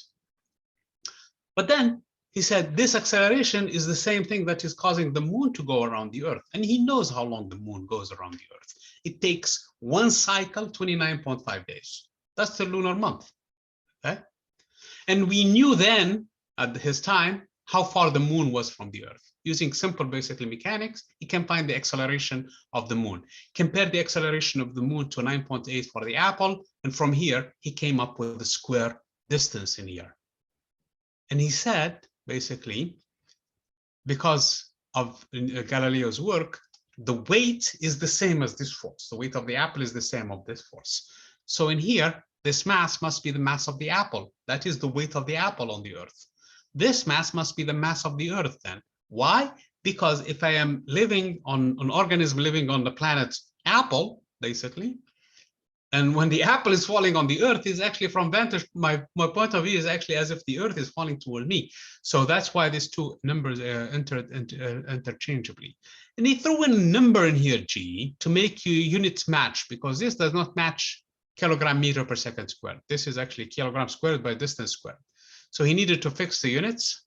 But then he said this acceleration is the same thing that is causing the moon to go around the Earth. And he knows how long the moon goes around the Earth. It takes 1 cycle, 29.5 days. That's the lunar month. Okay? And we knew then, at his time, how far the moon was from the Earth. Using simple, basically, mechanics, he can find the acceleration of the moon. Compare the acceleration of the moon to 9.8 for the apple, and from here, he came up with the square distance in here. And he said, basically, because of Galileo's work, the weight is the same as this force. The weight of the apple is the same of this force. So in here, this mass must be the mass of the apple. That is the weight of the apple on the Earth. This mass must be the mass of the Earth then. Why? Because if I am living on an organism living on the planet Apple, basically, and when the apple is falling on the earth, is actually from vantage, my point of view is actually as if the earth is falling toward me. So that's why these two numbers interchangeably. And he threw in a number in here, G, to make you units match, because this does not match kilogram meter per second squared. This is actually kilogram squared by distance squared. So he needed to fix the units.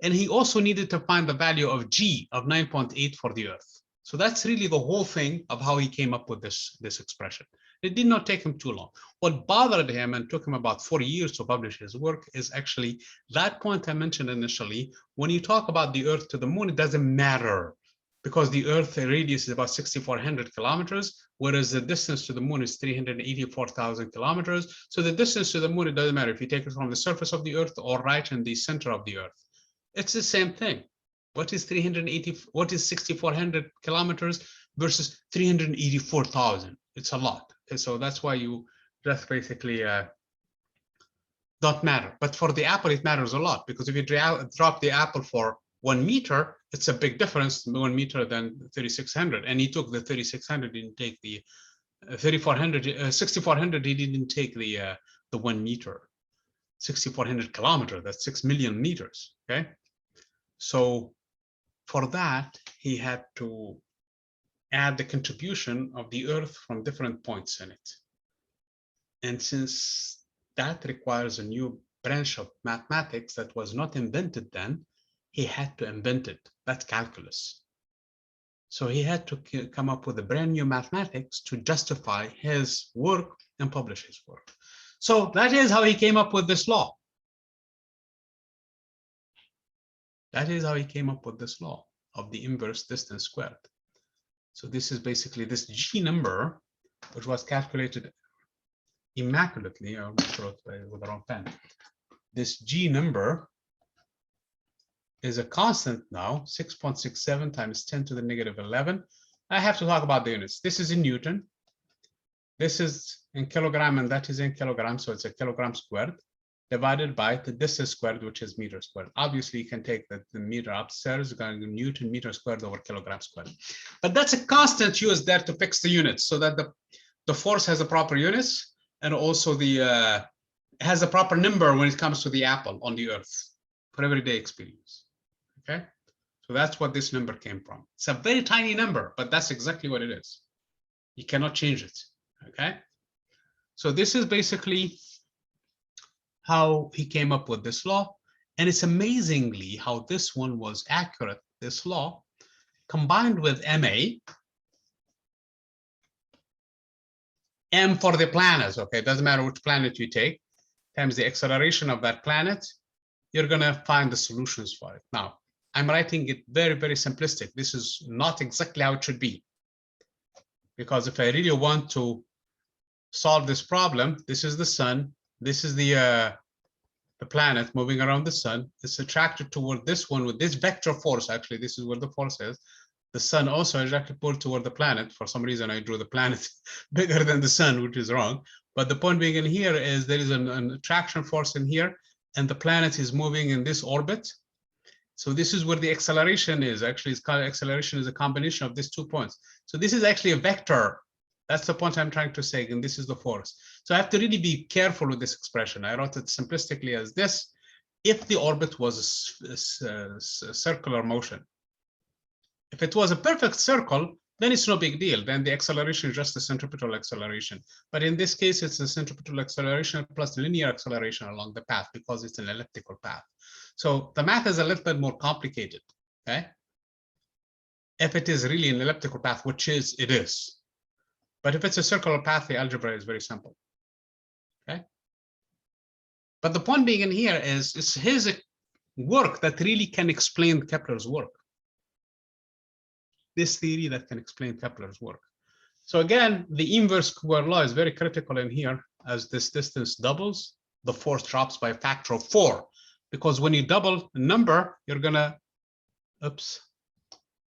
And he also needed to find the value of G of 9.8 for the earth. So that's really the whole thing of how he came up with this expression. It did not take him too long. What bothered him and took him about 40 years to publish his work is actually that point I mentioned initially. When you talk about the Earth to the moon, it doesn't matter, because the Earth radius is about 6,400 kilometers, whereas the distance to the moon is 384,000 kilometers. So the distance to the moon, it doesn't matter if you take it from the surface of the Earth or right in the center of the Earth. It's the same thing. What is 6,400 kilometers versus 384,000? It's a lot. Okay, so that's why you just basically don't matter. But for the apple, it matters a lot, because if you drop the apple for 1 meter, it's a big difference, 1 meter than 3,600. And he took the 3,600, didn't take the 3,400, 6,400. He didn't take the 1 meter. 6,400 kilometers. That's 6 million meters. Okay, so for that he had to add the contribution of the Earth from different points in it. And since that requires a new branch of mathematics that was not invented then, he had to invent it. That's calculus. So he had to come up with a brand new mathematics to justify his work and publish his work. So that is how he came up with this law. That is how he came up with this law of the inverse distance squared. So this is basically this G number, which was calculated immaculately. I wrote with the wrong pen. This G number is a constant now, 6.67 times 10 to the negative 11. I have to talk about the units. This is in Newton. This is in kilogram, and that is in kilogram. So it's a kilogram squared divided by the distance squared, which is meter squared. Obviously, you can take the meter upstairs, going to Newton meter squared over kilogram squared. But that's a constant used there to fix the units, so that the force has the proper units, and also the has a proper number when it comes to the apple on the Earth for everyday experience. Okay, so that's what this number came from. It's a very tiny number, but that's exactly what it is. You cannot change it. Okay, so this is basically how he came up with this law. And it's amazingly how this one was accurate, this law, combined with MA, M for the planets, okay, it doesn't matter which planet you take, times the acceleration of that planet, you're gonna find the solutions for it. Now, I'm writing it very, very simplistic. This is not exactly how it should be. Because if I really want to solve this problem, this is the sun, this is the planet moving around the sun. It's attracted toward this one with this vector force. Actually, this is where the force is. The sun also is actually pulled toward the planet. For some reason, I drew the planet bigger than the sun, which is wrong. But the point being in here is there is an attraction force in here, and the planet is moving in this orbit. So this is where the acceleration is. Actually, it's called acceleration is a combination of these 2 points. So this is actually a vector. That's the point I'm trying to say, and this is the force. So I have to really be careful with this expression. I wrote it simplistically as this: if the orbit was a circular motion. If it was a perfect circle, then it's no big deal. Then the acceleration is just the centripetal acceleration. But in this case, it's the centripetal acceleration plus linear acceleration along the path, because it's an elliptical path. So the math is a little bit more complicated, okay? If it is really an elliptical path, which it is. But if it's a circular path, the algebra is very simple, okay? But the point being in here is, it's his work that really can explain Kepler's work. This theory that can explain Kepler's work. So again, the inverse square law is very critical in here. As this distance doubles, the force drops by a factor of 4. Because when you double a number, you're gonna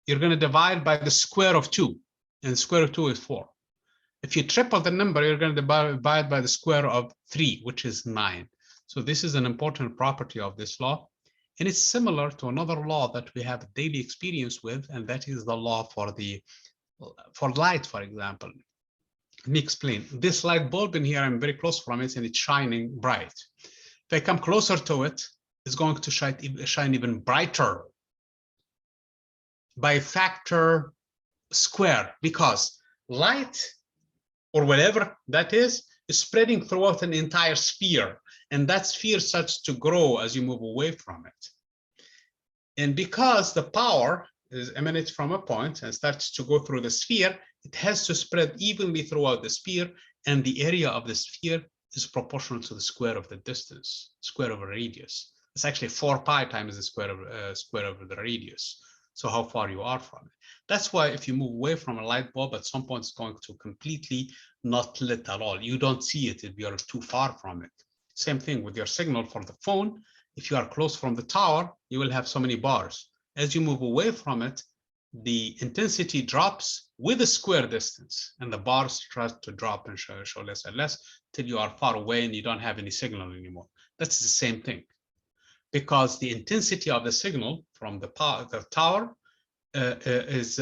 divide by the square of 2. And the square of 2 is 4. If you triple the number, you're going to divide by the square of 3, which is 9. So this is an important property of this law. And it's similar to another law that we have daily experience with, and that is the law for light, for example. Let me explain. This light bulb in here, I'm very close from it, and it's shining bright. If I come closer to it, it's going to shine even brighter by factor square, because light, or whatever that is spreading throughout an entire sphere, and that sphere starts to grow as you move away from it. And because the power emanates from a point and starts to go through the sphere, it has to spread evenly throughout the sphere, and the area of the sphere is proportional to the square of the distance, square of a radius. It's actually 4 pi times the square of the radius. So how far you are from it. That's why if you move away from a light bulb, at some point it's going to completely not lit at all. You don't see it if you're too far from it. Same thing with your signal for the phone. If you are close from the tower, you will have so many bars. As you move away from it, the intensity drops with a square distance, and the bars start to drop and show less and less till you are far away and you don't have any signal anymore. That's the same thing, because the intensity of the signal from the tower is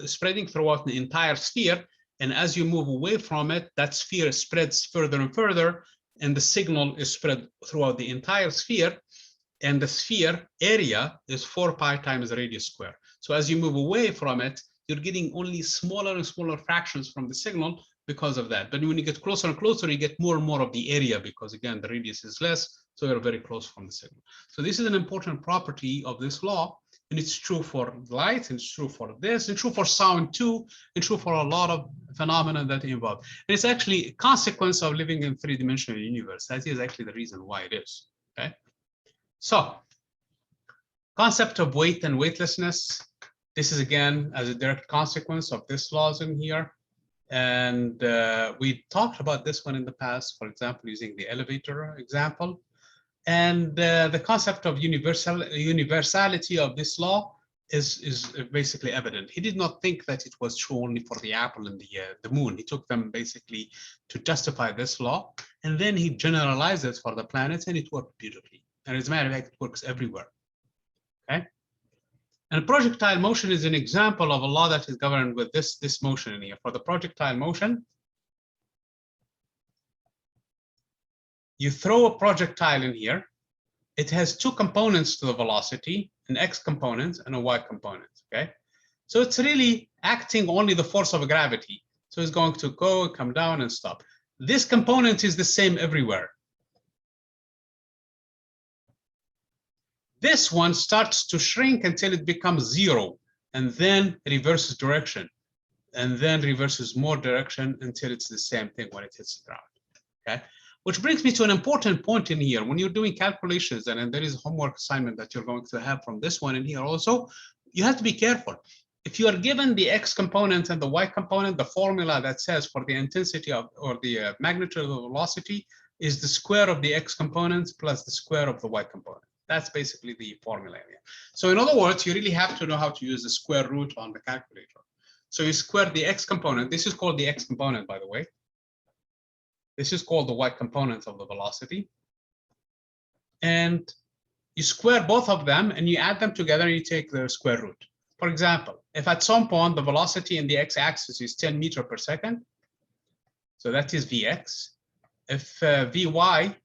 spreading throughout the entire sphere, and as you move away from it, that sphere spreads further and further, and the signal is spread throughout the entire sphere, and the sphere area is 4 pi times the radius square. So as you move away from it, you're getting only smaller and smaller fractions from the signal because of that. But when you get closer and closer, you get more and more of the area, because again, the radius is less, so you're very close from the signal. So this is an important property of this law, and it's true for light, and it's true for this, and true for sound too, and true for a lot of phenomena that involve. And it's actually a consequence of living in three-dimensional universe. That is actually the reason why it is, okay? So, concept of weight and weightlessness. This is again as a direct consequence of this laws in here. And we talked about this one in the past, for example, using the elevator example. And the concept of universality of this law is basically evident. He did not think that it was true only for the apple and the moon. He took them basically to justify this law, and then he generalized it for the planets, and it worked beautifully. And as a matter of fact, it works everywhere. Okay. And projectile motion is an example of a law that is governed with this motion in here. For the projectile motion, you throw a projectile in here. It has two components to the velocity, an x component and a y component, okay? So it's really acting only the force of gravity. So it's going to go, come down, and stop. This component is the same everywhere. This one starts to shrink until it becomes 0, and then reverses direction, and then reverses more direction until it's the same thing when it hits the ground, okay? Which brings me to an important point in here. When you're doing calculations, and there is a homework assignment that you're going to have from this one in here also, you have to be careful. If you are given the x component and the y component, the formula that says for the intensity of, or the magnitude of the velocity is the square of the x component plus the square of the y component. That's basically the formula here. So in other words, you really have to know how to use the square root on the calculator. So you square the x component. This is called the x component, by the way. This is called the y component of the velocity. And you square both of them and you add them together and you take their square root. For example, if at some point the velocity in the x-axis is 10 meters per second, so that is Vx. If Vy,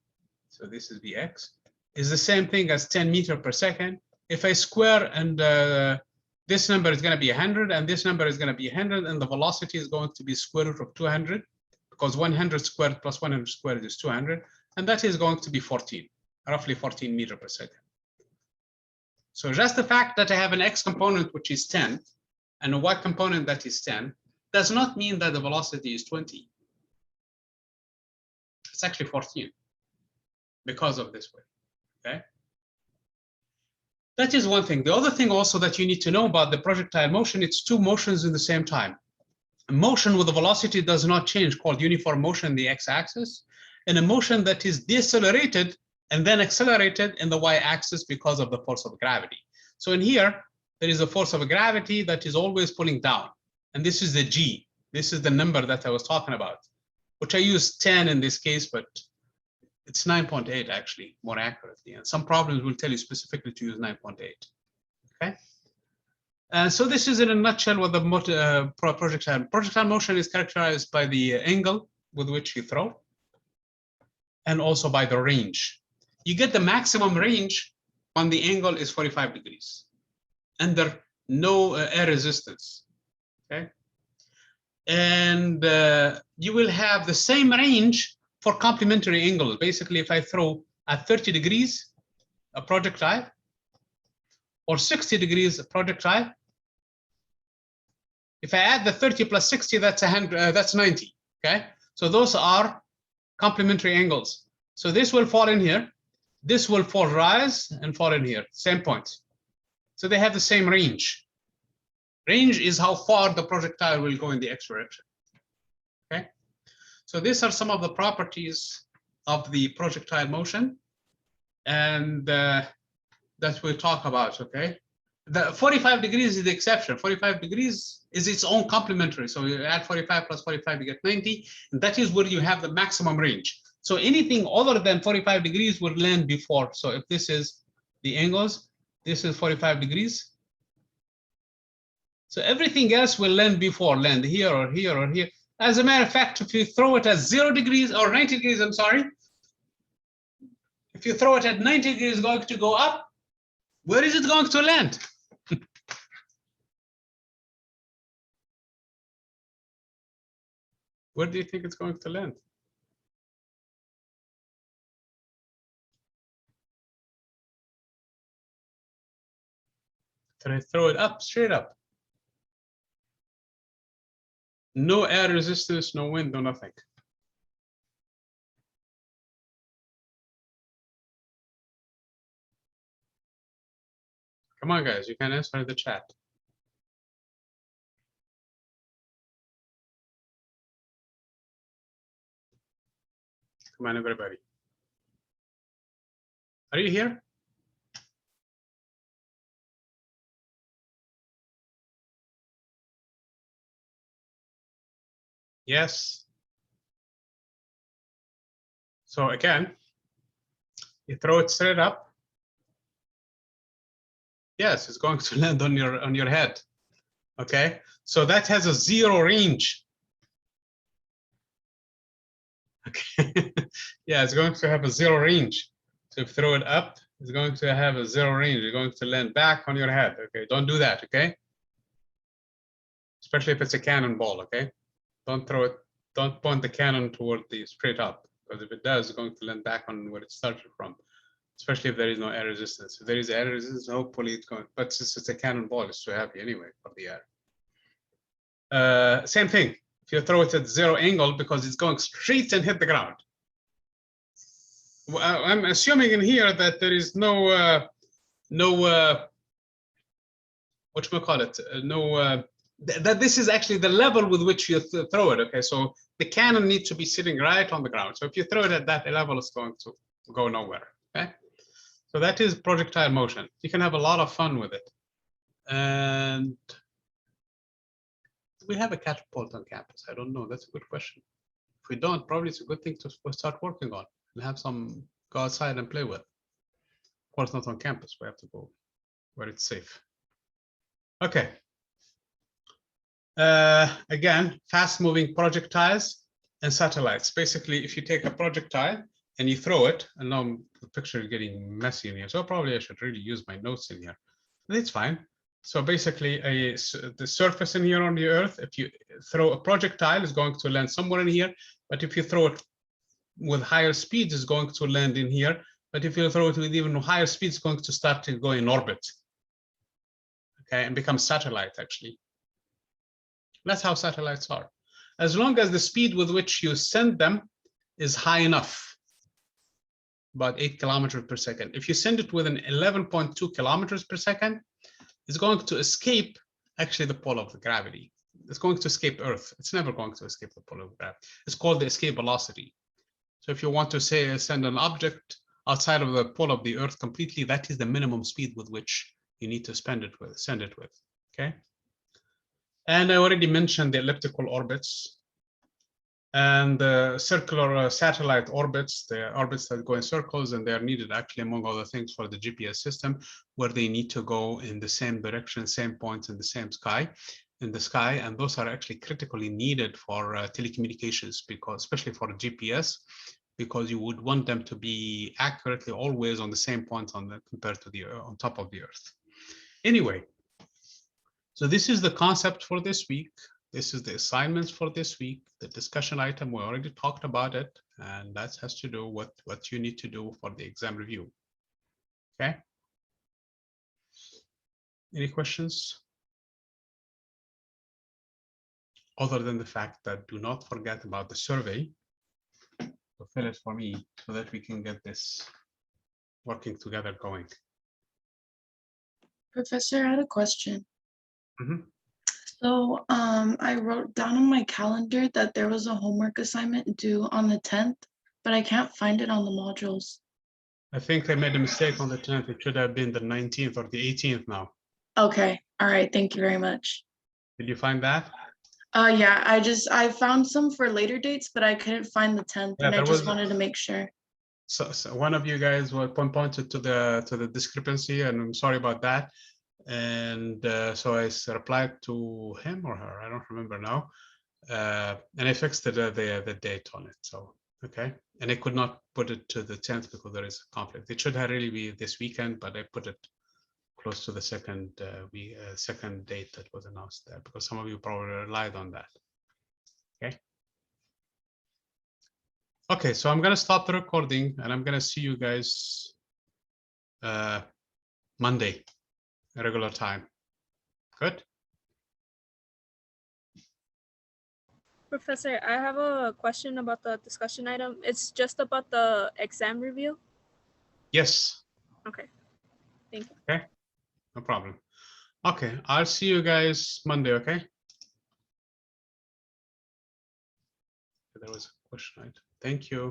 so this is Vx, is the same thing as 10 meters per second. If I square and this number is going to be 100 and this number is going to be 100, and the velocity is going to be square root of 200, because 100 squared plus 100 squared is 200, and that is going to be 14, roughly 14 meters per second. So just the fact that I have an x component which is 10 and a y component that is 10 does not mean that the velocity is 20. It's actually 14 because of this way. Okay, that is one thing. The other thing also that you need to know about the projectile motion, it's two motions in the same time. A motion with a velocity does not change, called uniform motion in the x-axis, and a motion that is decelerated and then accelerated in the y-axis because of the force of gravity. So in here, there is a force of gravity that is always pulling down, and this is the g. This is the number that I was talking about, which I use 10 in this case, but It's 9.8 actually, more accurately. And some problems will tell you specifically to use 9.8. Okay. So this is in a nutshell what the projectile. Projectile motion is characterized by the angle with which you throw, and also by the range. You get the maximum range when the angle is 45 degrees under no air resistance. Okay. And you will have the same range for complementary angles. Basically, if I throw at 30 degrees a projectile, or 60 degrees a projectile, if I add the 30 plus 60, that's 90. Okay, so those are complementary angles. So this will fall in here, this will fall rise and fall in here, same point. So they have the same range. Range is how far the projectile will go in the x direction. Okay, so these are some of the properties of the projectile motion, and that we'll talk about. Okay, the 45 degrees is the exception. 45 degrees is its own complementary. So you add 45 plus 45, you get 90, and that is where you have the maximum range. So anything other than 45 degrees will land before. So if this is the angles, this is 45 degrees. So everything else will land before, land here or here or here. As a matter of fact, if you throw it at 0 degrees or 90 degrees, I'm sorry. If you throw it at 90 degrees, it's going to go up. Where is it going to land? Where do you think it's going to land? Can I throw it up, straight up? No air resistance, no wind, no nothing. Come on, guys, you can answer in the chat. Come on, everybody. Are you here? Yes. So again, you throw it straight up. Yes, it's going to land on your head. Okay, so that has a 0 range. Okay, yeah, it's going to have a 0 range. So if you throw it up, it's going to have a 0 range. You're going to land back on your head. Okay, don't do that. Okay, especially if it's a cannonball. Okay, don't throw it. Don't point the cannon toward the straight up, because if it does, it's going to land back on where it started from. Especially if there is no air resistance. If there is air resistance, hopefully it's going. But since it's a cannonball, it's too heavy anyway for the air. Same thing. If you throw it at 0 angle, because it's going straight and hit the ground. Well, I'm assuming in here that there is whatchamacallit, that this is actually the level with which you throw it. Okay, so the cannon needs to be sitting right on the ground. So if you throw it at that level, it's going to go nowhere. Okay, so that is projectile motion. You can have a lot of fun with it. And we have a catapult on campus. I don't know. That's a good question. If we don't, probably it's a good thing to start working on and have some go outside and play with. Of course, not on campus. We have to go where it's safe. Okay. Again, fast-moving projectiles and satellites. Basically, if you take a projectile and you throw it, and now the picture is getting messy in here, so probably I should really use my notes in here. That's fine. So basically, the surface in here on the Earth, if you throw a projectile, is going to land somewhere in here. But if you throw it with higher speeds, it's going to land in here. But if you throw it with even higher speeds, it's going to start to go in orbit. Okay, and become satellite, actually. That's how satellites are. As long as the speed with which you send them is high enough, about 8 kilometers per second. If you send it with an 11.2 kilometers per second, it's going to escape actually the pull of the gravity. It's going to escape Earth. It's never going to escape the pull of gravity. It's called the escape velocity. So if you want to say send an object outside of the pull of the Earth completely, that is the minimum speed with which you need to send it with. Okay. And I already mentioned the elliptical orbits. And the circular satellite orbits, the orbits that go in circles, and they are needed actually, among other things, for the GPS system, where they need to go in the same direction, same points in the same sky, and those are actually critically needed for telecommunications, because especially for GPS, because you would want them to be accurately always on the same point compared to the on top of the Earth. Anyway, so this is the concept for this week. This is the assignments for this week. The discussion item, we already talked about it, and that has to do with what you need to do for the exam review. Okay? Any questions? Other than the fact that do not forget about the survey. So fill it for me so that we can get this working together going. Professor, I had a question. Mhm. So I wrote down on my calendar that there was a homework assignment due on the 10th, but I can't find it on the modules. I think I made a mistake on the 10th. It should have been the 19th or the 18th now. Okay, all right, thank you very much. Did you find that? Yeah, I found some for later dates, but I couldn't find the 10th, Yeah, and I there just was- wanted to make sure. So one of you guys pointed to the discrepancy, and I'm sorry about that. And so I replied to him or her, I don't remember now, and I fixed the date on it. So okay, and I could not put it to the 10th because there is a conflict. It should have really be this weekend, but I put it close to the second date that was announced there, because some of you probably relied on that. Okay. Okay, so I'm gonna stop the recording, and I'm gonna see you guys Monday, regular time. Good. Professor, I have a question about the discussion item. It's just about the exam review. Yes. Okay. Thank you. Okay. No problem. Okay, I'll see you guys Monday. Okay. There was a question, right? Thank you.